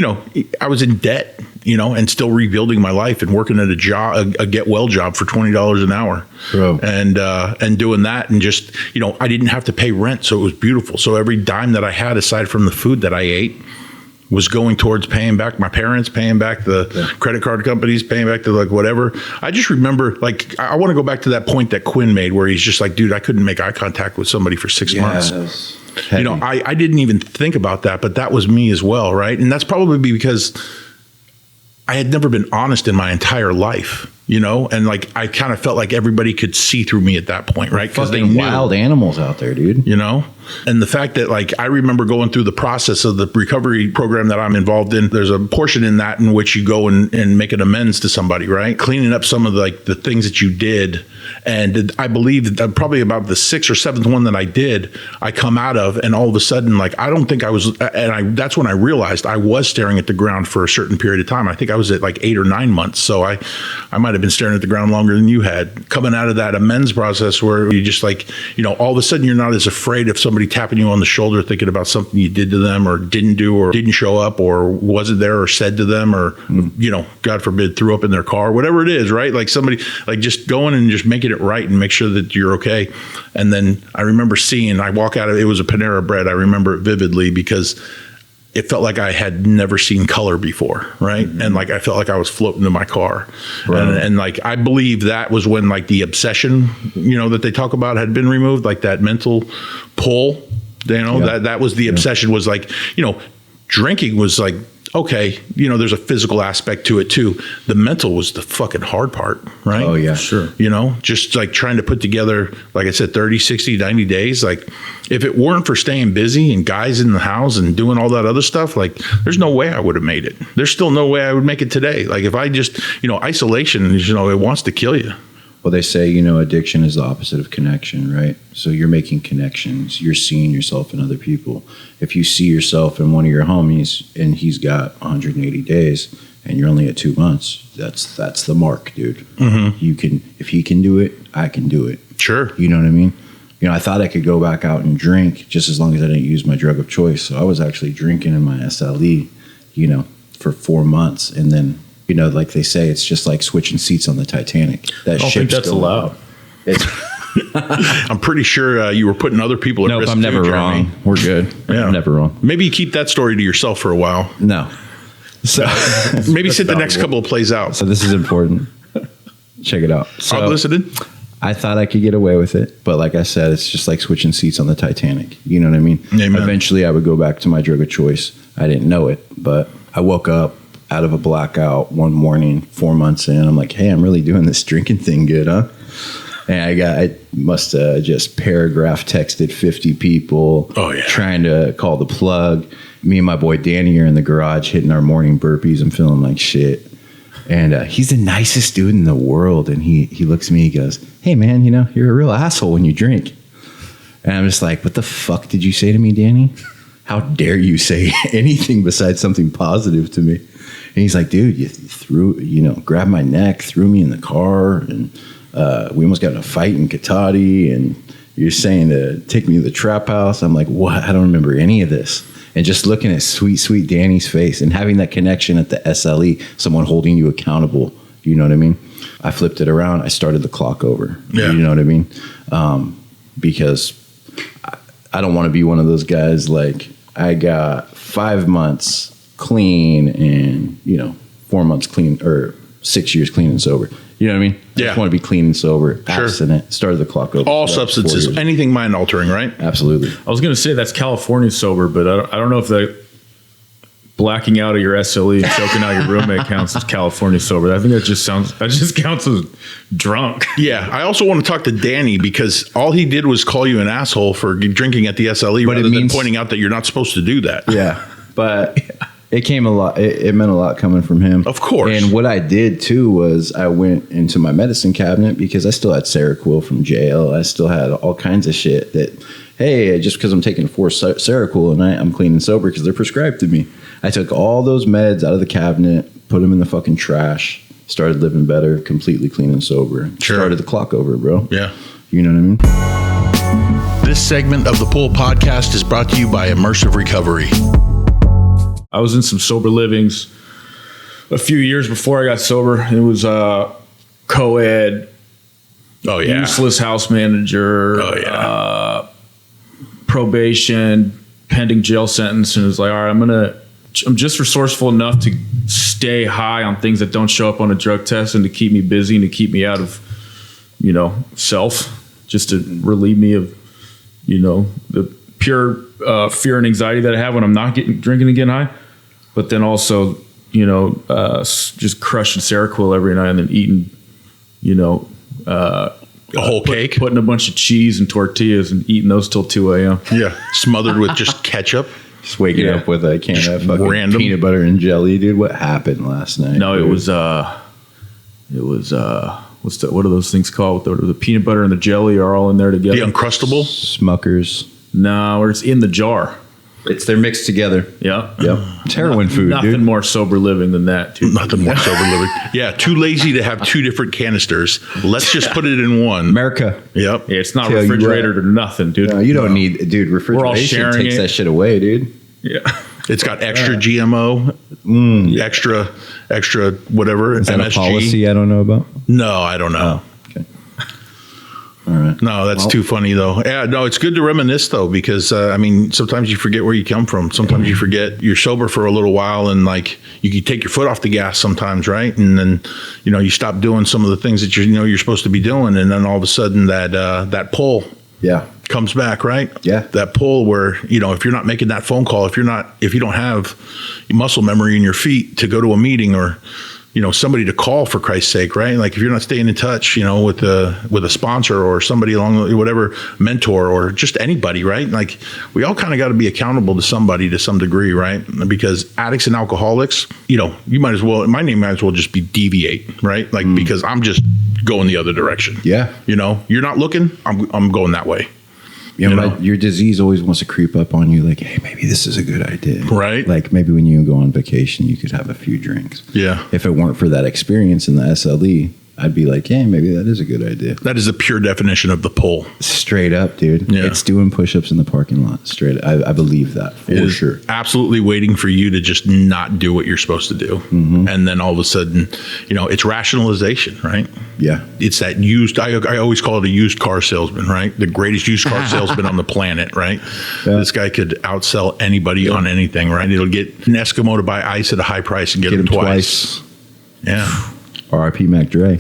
I was in debt, and still rebuilding my life and working at a job, a get well job for $20 an hour. Bro. And doing that, and just, I didn't have to pay rent. So it was beautiful. So every dime that I had, aside from the food that I ate, was going towards paying back my parents, paying back the credit card companies, paying back the like whatever. I just remember, like, I want to go back to that point that Quinn made where he's just like, dude, I couldn't make eye contact with somebody for 6 months. I didn't even think about that, but that was me as well, right? And that's probably because I had never been honest in my entire life, and like I kind of felt like everybody could see through me at that point, right? Because they Fucking knew, wild animals out there, dude. and the fact that like I remember going through the process of the recovery program that I'm involved in. There's a portion in that in which you go and make an amends to somebody, right? Cleaning up some of the things that you did. And I believe that probably about the 6th or 7th one that I did, I come out of, and all of a sudden, like, I don't think I was, that's when I realized I was staring at the ground for a certain period of time. I think I was at like 8 or 9 months. So I might have been staring at the ground longer than you had. Coming out of that amends process where you just like, all of a sudden you're not as afraid of somebody tapping you on the shoulder, thinking about something you did to them or didn't do or didn't show up or wasn't there or said to them or, God forbid, threw up in their car, whatever it is, right? Like somebody, like just going and just making it right and make sure that you're okay. And then I remember I walk out of it was a Panera Bread. I remember it vividly because it felt like I had never seen color before, right? Mm-hmm. And like I felt like I was floating in my car. Right. And like I believe that was when like the obsession, that they talk about had been removed, like that mental pull, that was the obsession was like, drinking was like, okay, there's a physical aspect to it too. The mental was the fucking hard part, right? Oh, yeah, sure. Just like trying to put together, like I said, 30, 60, 90 days. Like if it weren't for staying busy and guys in the house and doing all that other stuff, like there's no way I would have made it. There's still no way I would make it today. Like if I just, isolation, it wants to kill you. Well, they say, addiction is the opposite of connection, right? So you're making connections. You're seeing yourself in other people. If you see yourself in one of your homies and he's got 180 days and you're only at 2 months, that's the mark, dude. Mm-hmm. If he can do it, I can do it. Sure. You know what I mean? I thought I could go back out and drink just as long as I didn't use my drug of choice. So I was actually drinking in my SLE, for 4 months. And then, like they say, it's just like switching seats on the Titanic. I don't think that's allowed. I'm pretty sure you were putting other people at risk. Nope, I'm never wrong. We're good. Yeah. I'm never wrong. Maybe you keep that story to yourself for a while. No. So maybe sit the next couple of plays out. So this is important. Check it out. So I'm listening. I thought I could get away with it, but like I said, it's just like switching seats on the Titanic. You know what I mean? Amen. Eventually, I would go back to my drug of choice. I didn't know it, but I woke up out of a blackout one morning, 4 months in. I'm like, hey, I'm really doing this drinking thing good, huh? And I must have just paragraph texted 50 people. Oh, yeah. Trying to call the plug. Me and my boy Danny are in the garage hitting our morning burpees. I'm feeling like shit. And he's the nicest dude in the world. And he looks at me, he goes, hey, man, you're a real asshole when you drink. And I'm just like, what the fuck did you say to me, Danny? How dare you say anything besides something positive to me? And he's like, dude, you grabbed my neck, threw me in the car, and we almost got in a fight in Katati, and you're saying to take me to the trap house. I'm like, what? I don't remember any of this. And just looking at sweet, sweet Danny's face and having that connection at the SLE, someone holding you accountable, you know what I mean? I flipped it around. I started the clock over. Yeah. You know what I mean? Because I don't want to be one of those guys like I got 5 months clean and 4 months clean or 6 years clean and sober. You know what I mean? I just want to be clean and sober, abstinent, started the clock over. All substances, anything mind altering, right? Absolutely. I was going to say that's California sober, but I don't know if the blacking out of your SLE and choking out your roommate counts as California sober. I think that just counts as drunk. Yeah. I also want to talk to Danny because all he did was call you an asshole for drinking at the SLE rather than pointing out that you're not supposed to do that. Yeah. But it came a lot. It meant a lot coming from him. Of course. And what I did too was I went into my medicine cabinet because I still had Seroquel from jail. I still had all kinds of shit that, hey, just because I'm taking 4 Seroquel and I'm clean and sober because they're prescribed to me. I took all those meds out of the cabinet, put them in the fucking trash, started living better, completely clean and sober. Sure. Started the clock over, bro. Yeah. You know what I mean? This segment of the Pull Podcast is brought to you by Immersive Recovery. I was in some sober livings a few years before I got sober. It was co-ed, useless house manager, probation, pending jail sentence, and it was like, all right, I'm just resourceful enough to stay high on things that don't show up on a drug test and to keep me busy and to keep me out of, self, just to relieve me of, the pure fear and anxiety that I have when I'm not drinking and getting high. But then also just crushing Seroquel every night and then eating, A whole cake? putting a bunch of cheese and tortillas and eating those till 2 a.m. Yeah. Smothered with just ketchup. Just waking up with a can of fucking random peanut butter and jelly, dude. What happened last night? No, dude? it was what are those things called? The peanut butter and the jelly are all in there together. The Uncrustable? Smuckers. No, it's in the jar. They're mixed together. Yeah. Yep. It's heroin food, Nothing dude. more sober living than that, dude. Nothing more sober living. Yeah, too lazy to have two different canisters. Let's just put it in one. America. Yep. Yeah, it's not Tell you refrigerated or nothing, dude. No, you don't need, dude. Refrigeration sharing takes it. that shit away, dude. Yeah. It's got extra GMO, extra whatever. Is that MSG. a policy I don't know about? No, I don't know. Okay. All right. No, that's too funny though. Yeah, no, it's good to reminisce though, because sometimes you forget where you come from. Sometimes you forget you're sober for a little while, and like you can take your foot off the gas sometimes, right? And then you stop doing some of the things that you're supposed to be doing, and then all of a sudden that pull Yeah. comes back, right? Yeah. That pull where if you're not making that phone call, if you don't have muscle memory in your feet to go to a meeting or somebody to call, for Christ's sake, right? Like if you're not staying in touch, with a sponsor or somebody along whatever, mentor or just anybody, right? Like we all kind of got to be accountable to somebody to some degree, right? Because addicts and alcoholics, my name might as well just be Deviate, right? Like because I'm just going the other direction. Yeah. You're not looking, I'm going that way. Your disease always wants to creep up on you like, hey, maybe this is a good idea. Right. Like maybe when you go on vacation, you could have a few drinks. Yeah. If it weren't for that experience in the SLE, I'd be like, yeah, maybe that is a good idea. That is the pure definition of the pull. Straight up, dude. Yeah. It's doing push-ups in the parking lot. Straight up. I believe that It for is sure. absolutely waiting for you to just not do what you're supposed to do. Mm-hmm. And then all of a sudden, it's rationalization, right? Yeah. It's that I always call it a used car salesman, right? The greatest used car salesman on the planet, right? Yeah. This guy could outsell anybody on anything, right? It'll get an Eskimo to buy ice at a high price and get him twice. Yeah. R.I.P. Mac Dre.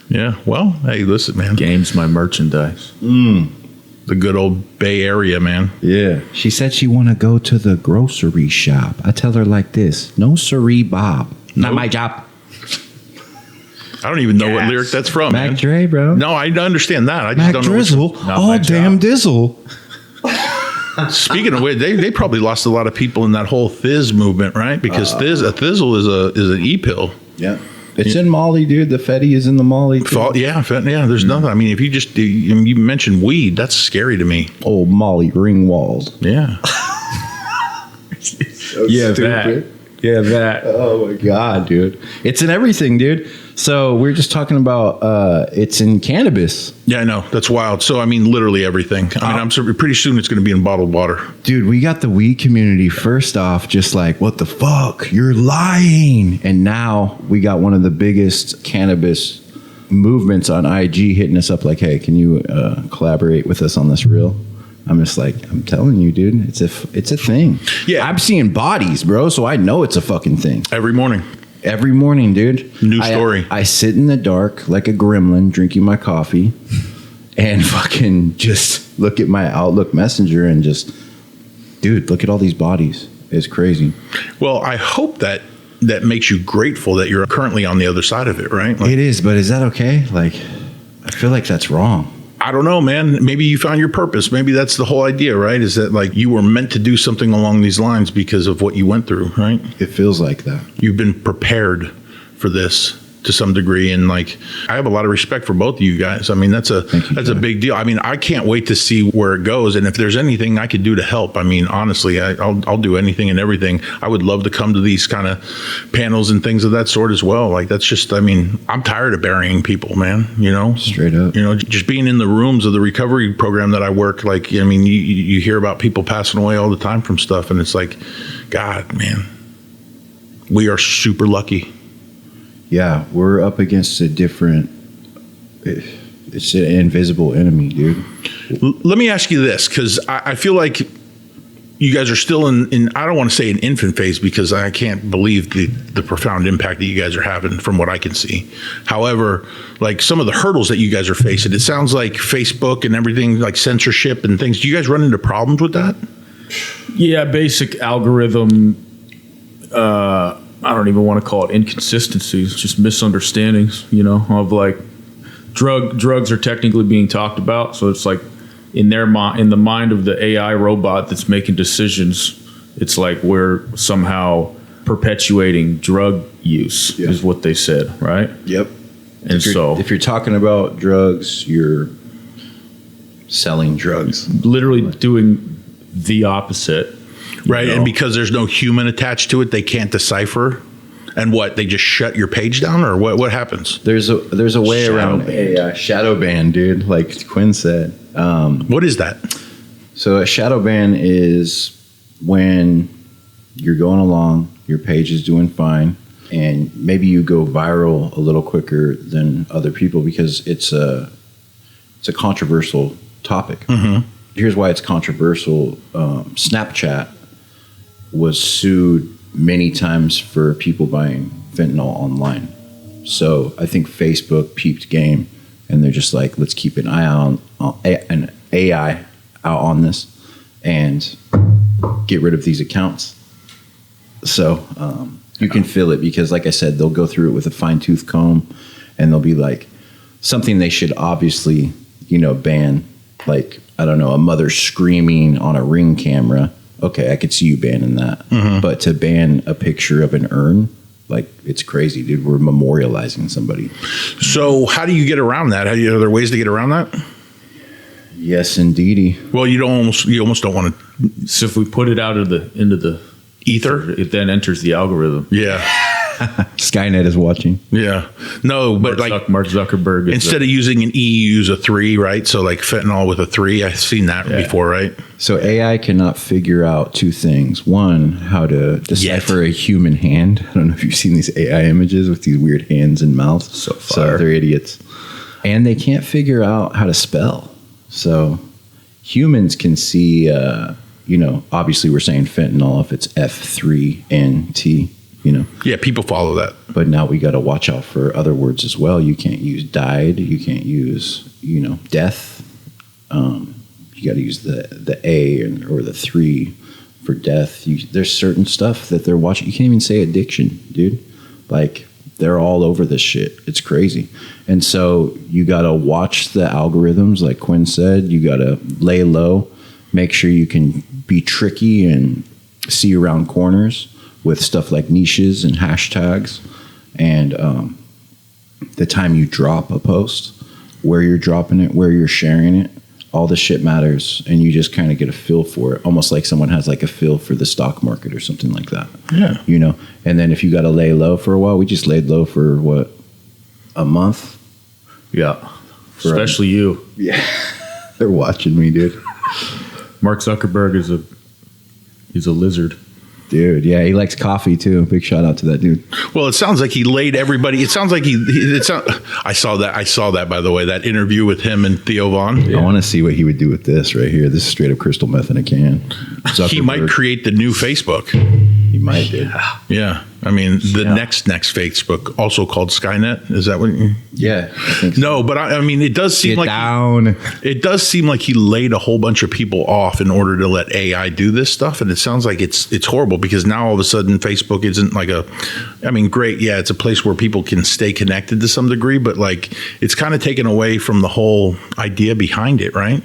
Yeah. Well, hey, listen, man. Game's my merchandise. The good old Bay Area, man. Yeah. She said she want to go to the grocery shop. I tell her like this. No siree, Bob. Not my job. I don't even know what lyric that's from, Mac man. Dre, bro. No, I understand that. I just Mac don't know. Drizzle. Not my Oh, damn dizzle. Speaking of which, they probably lost a lot of people in that whole Thiz movement, right? Because a Thizzle is an e-pill. Yeah. It's in Molly, dude. The Fetty is in the Molly. Too. Yeah. There's nothing. I mean, if you mentioned weed, that's scary to me. Old Molly Ringwald. Yeah. Yeah, that. Yeah, that. Oh my god, dude! It's in everything, dude. So we're just talking about it's in cannabis, Yeah, I know. That's wild. So, I mean, literally everything. I mean, pretty soon it's going to be in bottled water. dude. We got the weed community first off, just like, what the fuck? You're lying. And now we got one of the biggest cannabis movements on IG hitting us up like, hey, can you collaborate with us on this reel? I'm just like, I'm telling you, dude, it's a thing. Yeah. I'm seeing bodies, bro, so I know it's a fucking thing. Every morning. Every morning, dude. New story. I sit in the dark like a gremlin drinking my coffee and fucking just look at my Outlook Messenger and just, dude, look at all these bodies. It's crazy. Well, I hope that makes you grateful that you're currently on the other side of it, right? Like, It is, but is that okay? Like, I feel like that's wrong. I don't know, man. Maybe you found your purpose. Maybe that's the whole idea, right? Is that like you were meant to do something along these lines because of what you went through, right? It feels like that. You've been prepared for this to some degree, and like I have a lot of respect for both of you guys. I mean, that's a big deal. I mean, I can't wait to see where it goes, and if there's anything I could do to help, I mean, honestly, I'll do anything and everything. I would love to come to these kind of panels and things of that sort as well. Like that's just, I mean, I'm tired of burying people, man. Straight up. Just being in the rooms of the recovery program that I work. Like, I mean, you hear about people passing away all the time from stuff, and it's like, God, man, we are super lucky. Yeah, we're up against a different, it's an invisible enemy, dude. Let me ask you this, because I feel like you guys are still in I don't want to say an infant phase, because I can't believe the profound impact that you guys are having from what I can see. However, like some of the hurdles that you guys are facing, it sounds like Facebook and everything, like censorship and things. Do you guys run into problems with that? Yeah, basic algorithm I don't even want to call it inconsistencies, just misunderstandings, you know, of like drugs are technically being talked about. So it's like in the mind of the AI robot that's making decisions, it's like we're somehow perpetuating drug use is what they said, right? Yep. And if you're talking about drugs, you're selling drugs. Literally doing the opposite. Right. You know? And because there's no human attached to it, they can't decipher. And what, they just shut your page down, or what happens? There's a way Shadow around ban. a shadow ban, dude, like Quinn said. What is that? So a shadow ban is when you're going along, your page is doing fine, and maybe you go viral a little quicker than other people because it's a controversial topic. Mm-hmm. Here's why it's controversial. Snapchat was sued many times for people buying fentanyl online. So I think Facebook peeped game, and they're just like, let's keep an eye on an AI out on this and get rid of these accounts. So you can feel it because, like I said, they'll go through it with a fine-tooth comb, and they'll be like, something they should obviously, ban, like, I don't know, a mother screaming on a Ring camera. Okay, I could see you banning that. Mm-hmm. But to ban a picture of an urn, like, it's crazy, dude. We're memorializing somebody. So how do you get around that? Are there ways to get around that? Yes, indeedy. Well, you almost don't want to. So if we put it out into the Ether? it then enters the algorithm. Yeah. Skynet is watching. Yeah. No, but Mark Zuckerberg. Instead of using an E, you use a 3, right? So like fentanyl with a 3. I've seen that before, right? So AI cannot figure out two things. One, how to decipher a human hand. I don't know if you've seen these AI images with these weird hands and mouths. So they're idiots. And they can't figure out how to spell. So humans can see, obviously we're saying fentanyl if it's F3NT. Yeah, people follow that. But now we got to watch out for other words as well. You can't use died. You can't use, death. You got to use the A or the 3 for death. There's certain stuff that they're watching. You can't even say addiction, dude. Like, they're all over this shit. It's crazy. And so you got to watch the algorithms, like Quinn said. You got to lay low, make sure you can be tricky and see around corners with stuff like niches and hashtags, and the time you drop a post, where you're dropping it, where you're sharing it, all this shit matters, and you just kind of get a feel for it, almost like someone has like a feel for the stock market or something like that. Yeah. And then if you got to lay low for a while, we just laid low for what, a month? Yeah. Especially you. Yeah. They're watching me, dude. Mark Zuckerberg he's a lizard. Dude, yeah, he likes coffee too. Big shout out to that dude. Well, it sounds like he laid everybody. It sounds like I saw that, by the way, that interview with him and Theo Vaughn. Yeah. I want to see what he would do with this right here. This is straight up crystal meth in a can. He might create the new Facebook. He might, dude. Yeah. I mean, next Facebook, also called Skynet. Is that what? Yeah. I think so. No, but I mean, it does seem it does seem like he laid a whole bunch of people off in order to let AI do this stuff, and it sounds like it's horrible because now all of a sudden Facebook isn't like great. Yeah, it's a place where people can stay connected to some degree, but like it's kind of taken away from the whole idea behind it, right?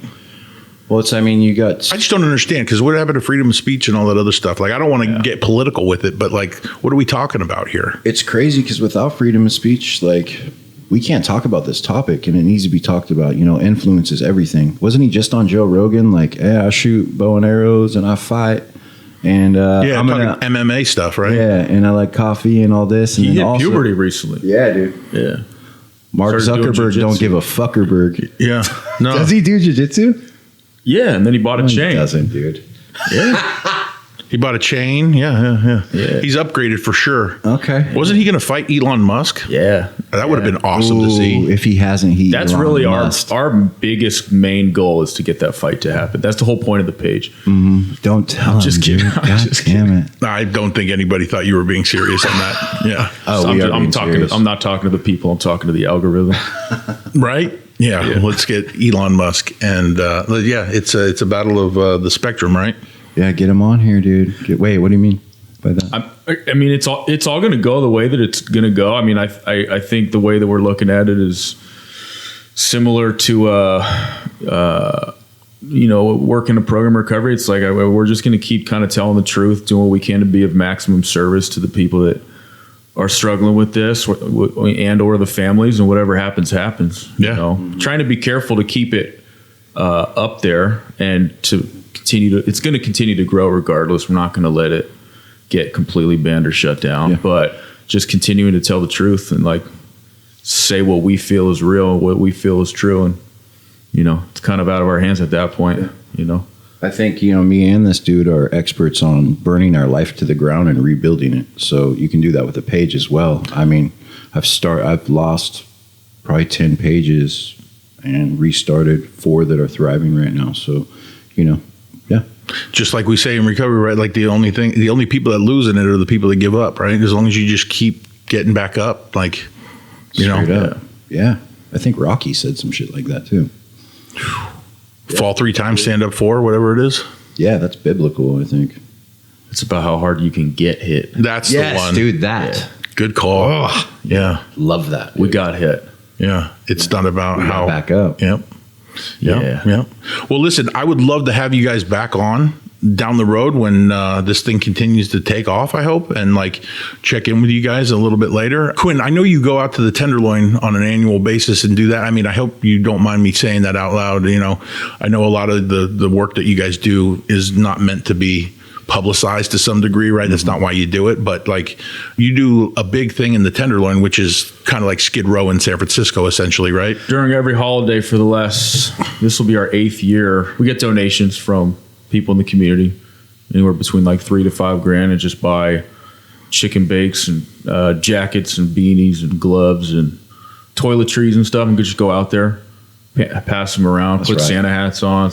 Well, I just don't understand, because what happened to freedom of speech and all that other stuff? Like, I don't want to get political with it, but like, what are we talking about here? It's crazy because without freedom of speech, like, we can't talk about this topic, and it needs to be talked about. Influence is everything. Wasn't he just on Joe Rogan? Like, I shoot bow and arrows and I fight. And I'm talking MMA stuff, right? Yeah, and I like coffee and all this. And he hit also, puberty recently. Yeah, dude. Yeah. Mark Zuckerberg don't give a fuckerberg. Yeah. No. Does he do jiu-jitsu? Yeah, and then he bought a chain. He doesn't, dude. Yeah. He bought a chain. Yeah. He's upgraded for sure. Okay. Wasn't he going to fight Elon Musk? Yeah. That would have been awesome to see. If he hasn't, that's Elon really must. our biggest main goal is to get that fight to happen. That's the whole point of the page. Don't tell him. Just kidding. Dude. God damn it. I don't think anybody thought you were being serious on that. Yeah. I'm not talking to the people. I'm talking to the algorithm. Right? Yeah. Let's get Elon Musk. And it's a battle of the spectrum, right? Yeah, get him on here, dude. Wait, what do you mean? by that? I mean, it's all going to go the way that it's going to go. I mean, I think the way that we're looking at it is similar to work in a program recovery. It's like we're just going to keep kind of telling the truth, doing what we can to be of maximum service to the people that are struggling with this and or the families, and whatever happens. Trying to be careful to keep it up there and to continue to, it's going to continue to grow regardless. We're not going to let it get completely banned or shut down, but just continuing to tell the truth and like say what we feel is real, what we feel is true. And, it's kind of out of our hands at that point, I think, me and this dude are experts on burning our life to the ground and rebuilding it. So you can do that with a page as well. I mean, I've lost probably 10 pages and restarted 4 that are thriving right now. So, just like we say in recovery, right? Like the only people that lose in it are the people that give up, right? As long as you just keep getting back up, like, Straight up. Yeah. I think Rocky said some shit like that too. Fall 3 times, stand up 4, whatever it is. Yeah, that's biblical, I think. It's about how hard you can get hit. That's the one. Dude, that. Yeah. Good call. Oh, yeah. Love that. We got hit. Yeah. It's not about how. Back up. Yep. Yeah. Well, listen, I would love to have you guys back on down the road when this thing continues to take off, I hope, and like check in with you guys a little bit later. Quinn, I know you go out to the Tenderloin on an annual basis and do that. I mean, I hope you don't mind me saying that out loud. I know a lot of the work that you guys do is not meant to be publicized to some degree, right? That's not why you do it, but like you do a big thing in the Tenderloin, which is kind of like Skid Row in San Francisco, essentially, right? During every holiday for this will be our 8th year. We get donations from people in the community, anywhere between like $3 to $5 grand, and just buy chicken bakes and jackets and beanies and gloves and toiletries and stuff, and just go out there, pass them around, put Santa hats on,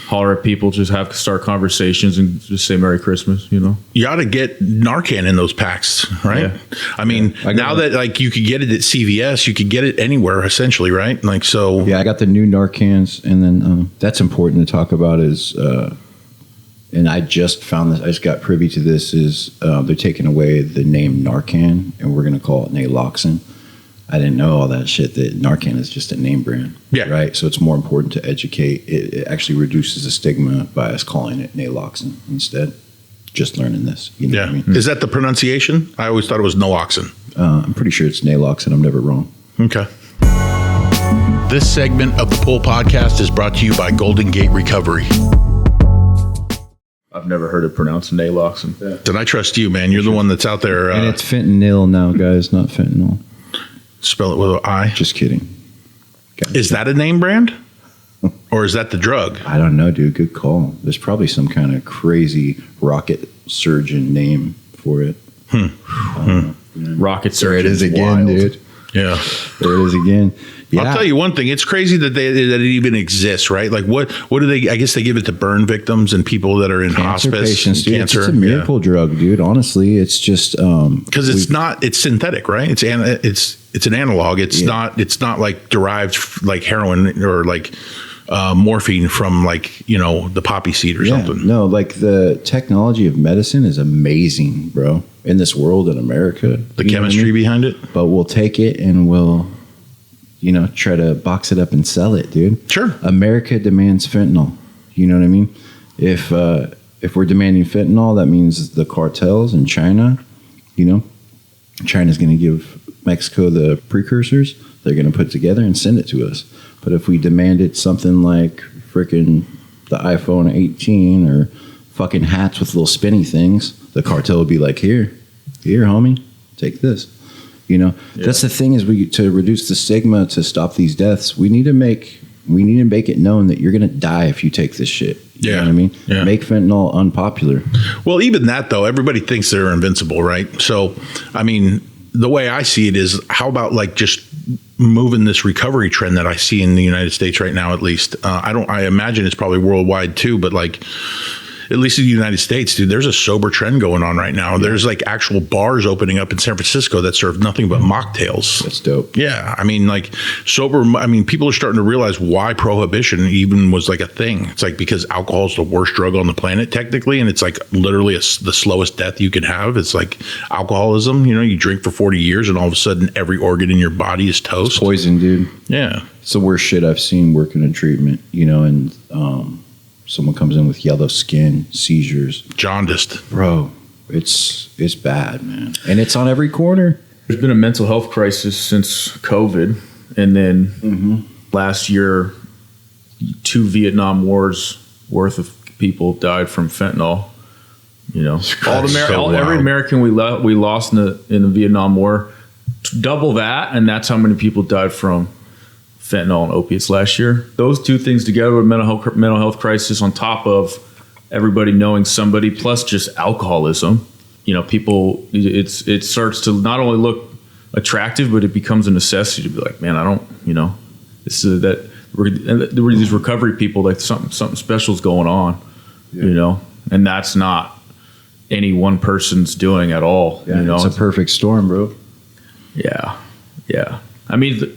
holler at people, just start conversations and just say Merry Christmas, You ought to get Narcan in those packs, right? Yeah. I mean, now that like you could get it at CVS, you could get it anywhere essentially, right? Like, so. Yeah, I got the new Narcans, and then that's important to talk about is, and I just found this, I just got privy to this, is they're taking away the name Narcan, and we're going to call it Naloxone. I didn't know all that shit, that Narcan is just a name brand. Yeah. Right? So it's more important to educate. It actually reduces the stigma by us calling it Naloxone instead. Just learning this. You know what I mean? Is that the pronunciation? I always thought it was Naloxone. I'm pretty sure it's Naloxone. I'm never wrong. Okay. This segment of the Pull Podcast is brought to you by Golden Gate Recovery. I've never heard it pronounced Naloxone. Yeah. Then I trust you, man. You're the one that's out there. And it's fentanyl now, guys, not fentanyl. Spell it with an I. Just kidding. Is that a name brand? Or is that the drug? I don't know, dude. Good call. There's probably some kind of crazy rocket surgeon name for it. Rocket surgeon. There it is again, dude. Yeah. There it is again. Yeah. I'll tell you one thing. It's crazy that it even exists, right? Like what do they, I guess they give it to burn victims and people that are in cancer hospice. Patients, dude. Cancer. It's a miracle drug, dude. Honestly, it's just because it's synthetic, right? It's an analog. It's not like derived like heroin or like morphine from like, the poppy seed or something. No, like the technology of medicine is amazing, bro. In this world, in America, the chemistry behind it. But we'll take it and we'll, try to box it up and sell it, dude. Sure. America demands fentanyl. You know what I mean? If we're demanding fentanyl, that means the cartels in China, China's going to give Mexico the precursors. They're going to put together and send it to us. But if we demanded something like freaking the iPhone 18 or fucking hats with little spinny things, the cartel would be like, here, homie, take this. That's the thing is to reduce the stigma, to stop these deaths, we need to make it known that you're going to die if you take this shit. You know what I mean? Yeah. Make fentanyl unpopular. Well, even that though, everybody thinks they're invincible, right? So, I mean, the way I see it is, how about like just moving this recovery trend that I see in the United States right now, at least. I imagine it's probably worldwide too, but like, at least in the United States, dude, there's a sober trend going on right now. There's like actual bars opening up in San Francisco that serve nothing but mocktails. That's dope. Yeah. I mean, like sober, I mean, people are starting to realize why prohibition even was like a thing. It's like because alcohol is the worst drug on the planet, technically. And it's like literally the slowest death you can have. It's like alcoholism. You know, you drink for 40 years and all of a sudden every organ in your body is toast. It's poison, dude. Yeah. It's the worst shit I've seen working in treatment, you know, and someone comes in with yellow skin, seizures. Jaundiced. Bro, it's bad, man. And it's on every corner. There's been a mental health crisis since COVID. And then last year, 2 Vietnam Wars worth of people died from fentanyl. You know, every American we lost in the Vietnam War, double that, and that's how many people died from fentanyl and opiates last year. Those two things together with mental health crisis on top of everybody knowing somebody, plus just alcoholism. You know, people, it starts to not only look attractive, but it becomes a necessity to be like, man, I don't, you know, this is that these recovery people, like something special is going on, you know, and that's not any one person's doing at all. Yeah, you know, it's a perfect storm, bro. Yeah. I mean,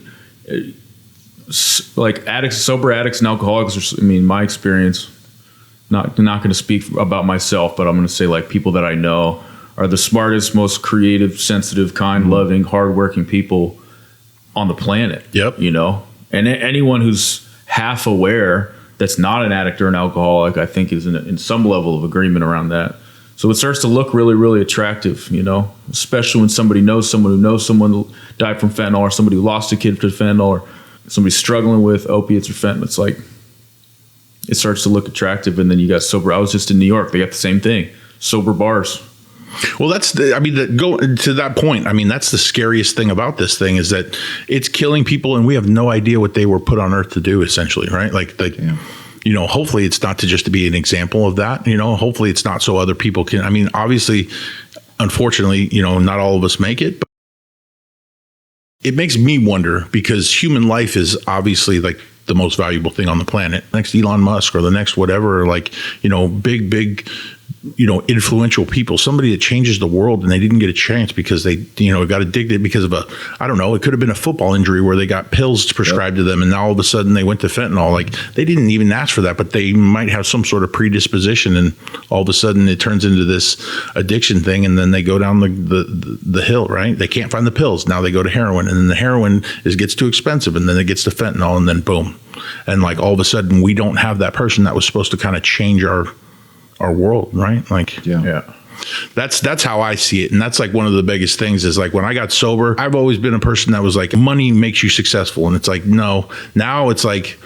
like sober addicts and alcoholics are, I mean, my experience, not going to speak about myself, but I'm going to say like people that I know are the smartest, most creative, sensitive, kind, loving, hardworking people on the planet. Yep. You know, and anyone who's half aware that's not an addict or an alcoholic, I think is in some level of agreement around that. So it starts to look really, really attractive, you know, especially when somebody knows someone who knows someone who died from fentanyl, or somebody who lost a kid to fentanyl, or somebody struggling with opiates or fentanyl. It's like, it starts to look attractive. And then you got sober. I was just in New York. They got the same thing. Sober bars. Well, go to that point. I mean, that's the scariest thing about this thing is that it's killing people and we have no idea what they were put on earth to do, essentially, right? Like, you know, hopefully it's not to be an example of that, you know, hopefully it's not so other people can, I mean, obviously, unfortunately, you know, not all of us make it, but it makes me wonder because human life is obviously like the most valuable thing on the planet. Next Elon Musk or the next whatever, or like, you know, big, you know, influential people, somebody that changes the world and they didn't get a chance because they, you know, got addicted because of I don't know, it could have been a football injury where they got pills prescribed to them and now all of a sudden they went to fentanyl. Like they didn't even ask for that, but they might have some sort of predisposition and all of a sudden it turns into this addiction thing and then they go down the hill, right? They can't find the pills. Now they go to heroin and then the heroin gets too expensive and then it gets to fentanyl and then boom. And like all of a sudden we don't have that person that was supposed to kind of change our world, right? Like, Yeah. That's how I see it. And that's like one of the biggest things is like when I got sober, I've always been a person that was like, money makes you successful. And it's like, no, now it's like,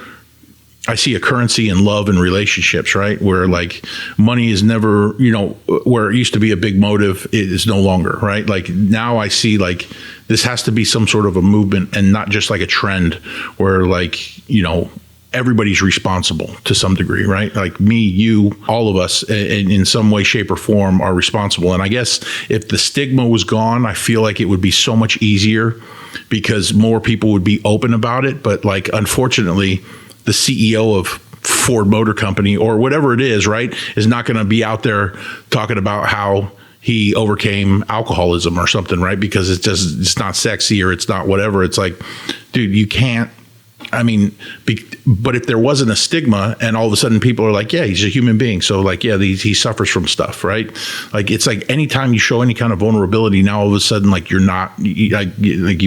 I see a currency in love and relationships, right? Where like money is never, you know, where it used to be a big motive, it is no longer, right? Like now I see like this has to be some sort of a movement and not just like a trend where like, you know, everybody's responsible to some degree, right? Like me, you, all of us in some way, shape or form are responsible. And I guess if the stigma was gone, I feel like it would be so much easier because more people would be open about it. But like, unfortunately, the CEO of Ford Motor Company or whatever it is, right, is not going to be out there talking about how he overcame alcoholism or something, right? Because it's not sexy or it's not whatever. It's like, dude, you can't. I mean, but if there wasn't a stigma and all of a sudden people are like, yeah, he's a human being. So like, yeah, he suffers from stuff, right? Like, it's like anytime you show any kind of vulnerability, now all of a sudden, like you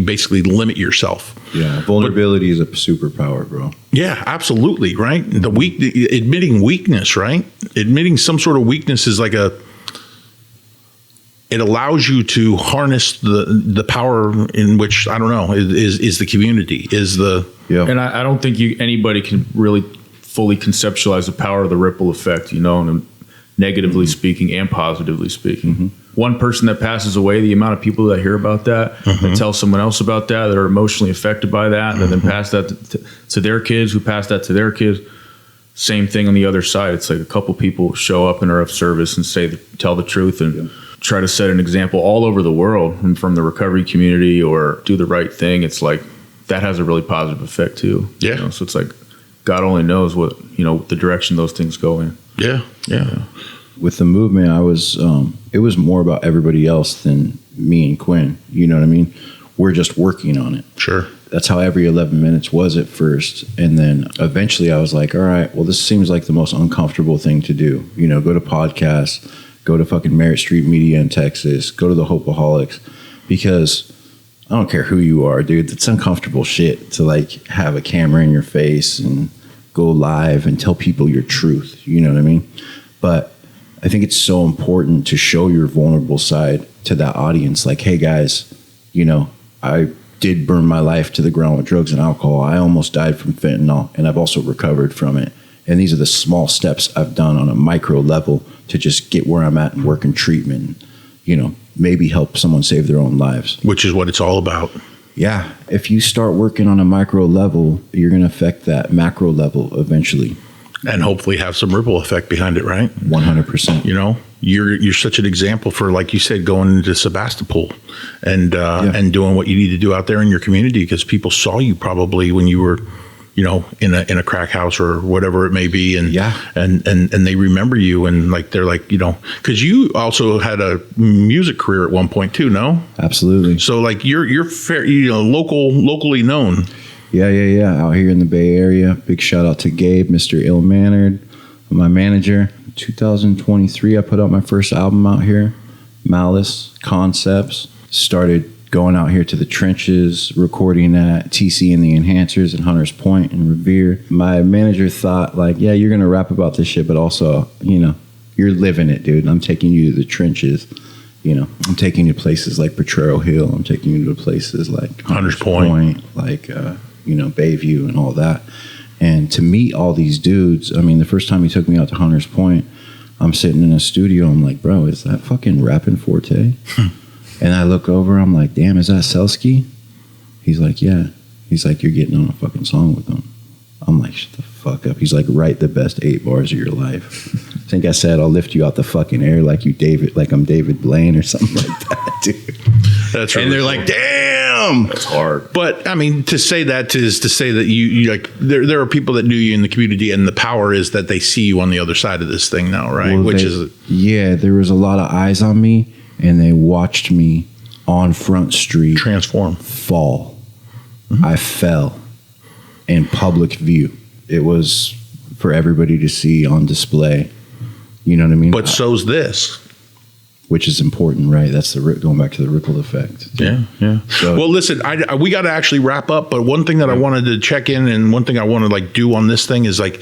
basically limit yourself. Yeah. Vulnerability is a superpower, bro. Yeah, absolutely. Right. Admitting weakness, right? Admitting some sort of weakness is like it allows you to harness the power in which, I don't know, is the community, is the... Yeah. And I don't think anybody can really fully conceptualize the power of the ripple effect, you know, and negatively speaking and positively speaking. One person that passes away, the amount of people that hear about that, that tell someone else about that are emotionally affected by that, and then pass that to their kids, who pass that to their kids. Same thing on the other side. It's like a couple people show up and are of service and tell the truth and try to set an example all over the world, and from the recovery community or do the right thing. It's like that has a really positive effect too. Yeah. You know? So it's like God only knows what, you know, the direction those things go in. Yeah. Yeah. With the movement, I was it was more about everybody else than me and Quinn. You know what I mean? We're just working on it. Sure. That's how every 11 minutes was at first. And then eventually I was like, all right, well, this seems like the most uncomfortable thing to do. You know, go to podcasts, go to fucking Merritt Street Media in Texas, go to the Hopeaholics, because I don't care who you are, dude. It's uncomfortable shit to like have a camera in your face and go live and tell people your truth. You know what I mean? But I think it's so important to show your vulnerable side to that audience. Like, hey guys, you know, I did burn my life to the ground with drugs and alcohol. I almost died from fentanyl, and I've also recovered from it. And these are the small steps I've done on a micro level to just get where I'm at and work in treatment, and, you know, maybe help someone save their own lives. Which is what it's all about. Yeah. If you start working on a micro level, you're going to affect that macro level eventually. And hopefully have some ripple effect behind it, right? 100%. You know, you're such an example for, like you said, going into Sebastopol and and doing what you need to do out there in your community, because people saw you probably when you were, you know, in a crack house or whatever it may be, and and they remember you, and like they're like, you know, because you also had a music career at one point too, no? Absolutely. So like you're fair, you know, locally known. Yeah. Out here in the Bay Area. Big shout out to Gabe, Mr. Ill-Mannered, my manager. 2023, I put out my first album out here, Malice Concepts. Started going out here to the trenches, recording at TC and the Enhancers in Hunters Point and Revere. My manager thought, like, yeah, you're going to rap about this shit, but also, you know, you're living it, dude. I'm taking you to the trenches. You know, I'm taking you to places like Potrero Hill. I'm taking you to places like Hunters Point, like, you know, Bayview and all that. And to meet all these dudes, I mean, the first time he took me out to Hunters Point, I'm sitting in a studio. I'm like, bro, is that fucking Rappin' Forte? And I look over, I'm like, damn, is that Selsky? He's like, yeah. He's like, you're getting on a fucking song with him. I'm like, shut the fuck up. He's like, write the best 8 bars of your life. I think I said, I'll lift you out the fucking air like I'm David Blaine or something like that, dude. That's really and they're cool. like, damn. That's hard. But I mean, to say that is to say that you like there are people that knew you in the community, and the power is that they see you on the other side of this thing now, right? Well, there was a lot of eyes on me, and they watched me on Front Street transform, fall. Mm-hmm. I fell in public view. It was for everybody to see on display. You know what I mean? But so's this. Which is important, right? That's going back to the ripple effect. Yeah. So, well, listen, we got to actually wrap up. But one thing that I wanted to check in, and one thing I want to like do on this thing is like,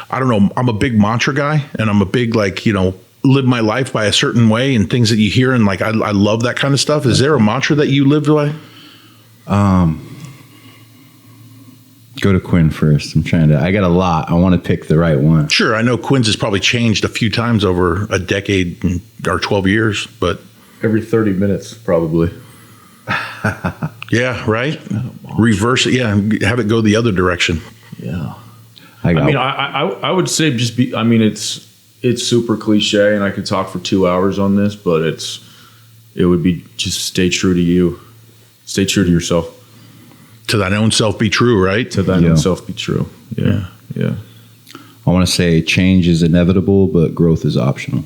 I don't know, I'm a big mantra guy, and I'm a big like, you know, live my life by a certain way, and things that you hear, and like I love that kind of stuff. Is there a mantra that you live by? Go to Quinn first. I got a lot. I want to pick the right one. Sure. I know Quinn's has probably changed a few times over a decade or 12 years, but Every 30 minutes, probably. yeah, right. Reverse it. Yeah. Have it go the other direction. Yeah. I would say just be, I mean, it's super cliche, and I could talk for 2 hours on this, but it would be just stay true to you. Stay true to yourself. To thine own self be true, right? To thine own self be true. Yeah. I want to say change is inevitable, but growth is optional.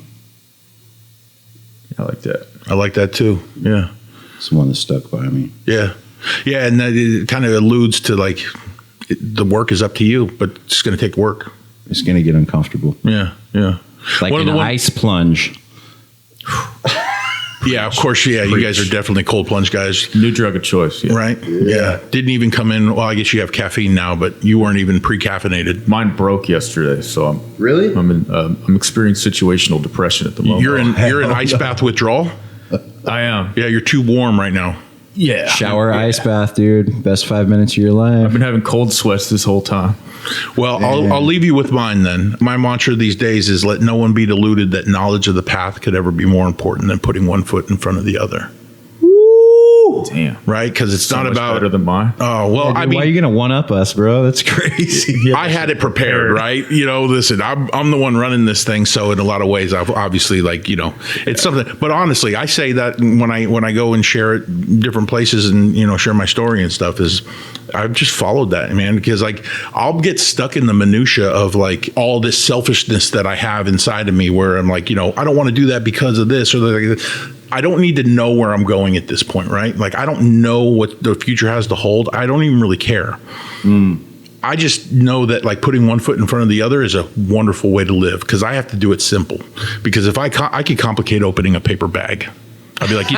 I like that. I like that too. Yeah. It's the one that stuck by me. Yeah. Yeah. And it kind of alludes to like the work is up to you, but it's going to take work. It's going to get uncomfortable. Yeah. Like an ice plunge. Yeah, of course. Yeah, you guys are definitely cold plunge guys. New drug of choice. Yeah. Right? Yeah. Didn't even come in. Well, I guess you have caffeine now, but you weren't even pre-caffeinated. Mine broke yesterday, so I'm experiencing situational depression at the moment. You're in ice bath withdrawal? I am. Yeah, you're too warm right now. Yeah. Shower, ice bath, dude. Best 5 minutes of your life. I've been having cold sweats this whole time. Well, I'll leave you with mine then. My mantra these days is let no one be deluded that knowledge of the path could ever be more important than putting one foot in front of the other. Woo! Damn. right? Because it's not much about better than mine. Oh well, Dude, I mean, why are you gonna one up us, bro? That's crazy. I had it prepared, right? Listen, I'm the one running this thing, so in a lot of ways, I've obviously it's something. But honestly, I say that when I go and share it different places and share my story and stuff, is I've just followed that, man, because I'll get stuck in the minutia of all this selfishness that I have inside of me, where I'm I don't want to do that because of this or that. I don't need to know where I'm going at this point, right? I don't know what the future has to hold. I don't even really care. I just know that putting one foot in front of the other is a wonderful way to live, because I have to do it simple. Because if I could complicate opening a paper bag, I'd be like,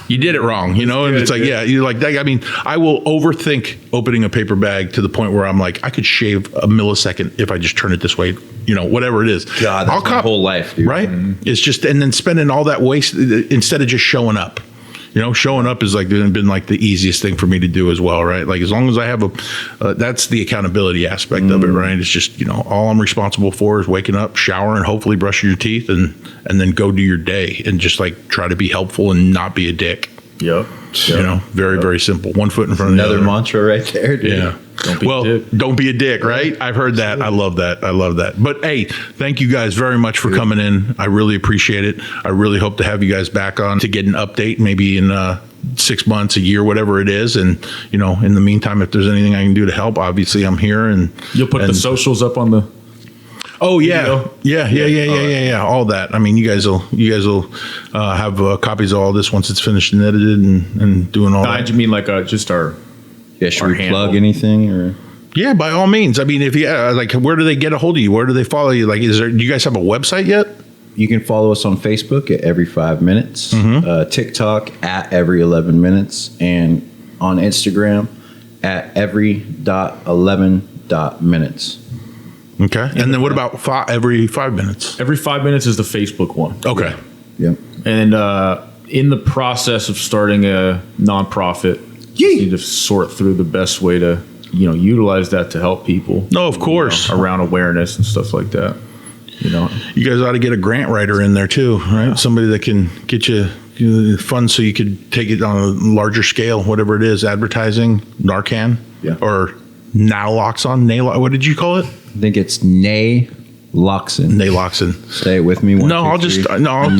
you did it wrong, and it's you're like that. I mean, I will overthink opening a paper bag to the point where I'm I could shave a millisecond if I just turn it this way, whatever it is. God, that's my whole life, dude. Right? Mm-hmm. It's just, and then spending all that waste instead of just showing up. Showing up is been the easiest thing for me to do as well, right? As long as I have that's the accountability aspect of it, right? It's just, all I'm responsible for is waking up, showering, hopefully brushing your teeth, and then go do your day and just try to be helpful and not be a dick. Yep. Very, very simple. One foot in front of the other. Another mantra right there, dude. Yeah. Don't be a dick. Right? I've heard that. I love that. But hey, thank you guys very much for coming in. I really appreciate it. I really hope to have you guys back on to get an update, maybe in 6 months, a year, whatever it is. And, in the meantime, if there's anything I can do to help, obviously I'm here. And you'll put the socials up on the. Oh yeah, yeah. All that. I mean, you guys will have copies of all this once it's finished and edited and doing all that. You mean just our? Yeah, should we plug anything or? Yeah, by all means. I mean, if where do they get a hold of you? Where do they follow you? Do you guys have a website yet? You can follow us on Facebook at Every 5 Minutes, TikTok at Every 11 Minutes, and on Instagram at every.11.minutes. Okay. And then what about every 5 minutes? Every 5 minutes is the Facebook one. Okay. Yep. And in the process of starting a nonprofit, you need to sort through the best way to, utilize that to help people. No, of course. Around awareness and stuff like that. You guys ought to get a grant writer in there too, right? Yeah. Somebody that can get you funds so you could take it on a larger scale, whatever it is, advertising, Narcan, or naloxone. What did you call it? I think it's Naloxone. Say it with me. I'll just. I don't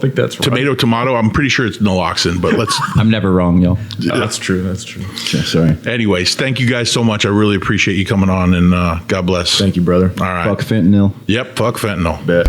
think that's right. Tomato. I'm pretty sure it's naloxone, but let's. I'm never wrong, y'all. That's true. Okay, sorry. Anyways, thank you guys so much. I really appreciate you coming on, and God bless. Thank you, brother. All right. Fuck fentanyl. Yep. Fuck fentanyl. Bet.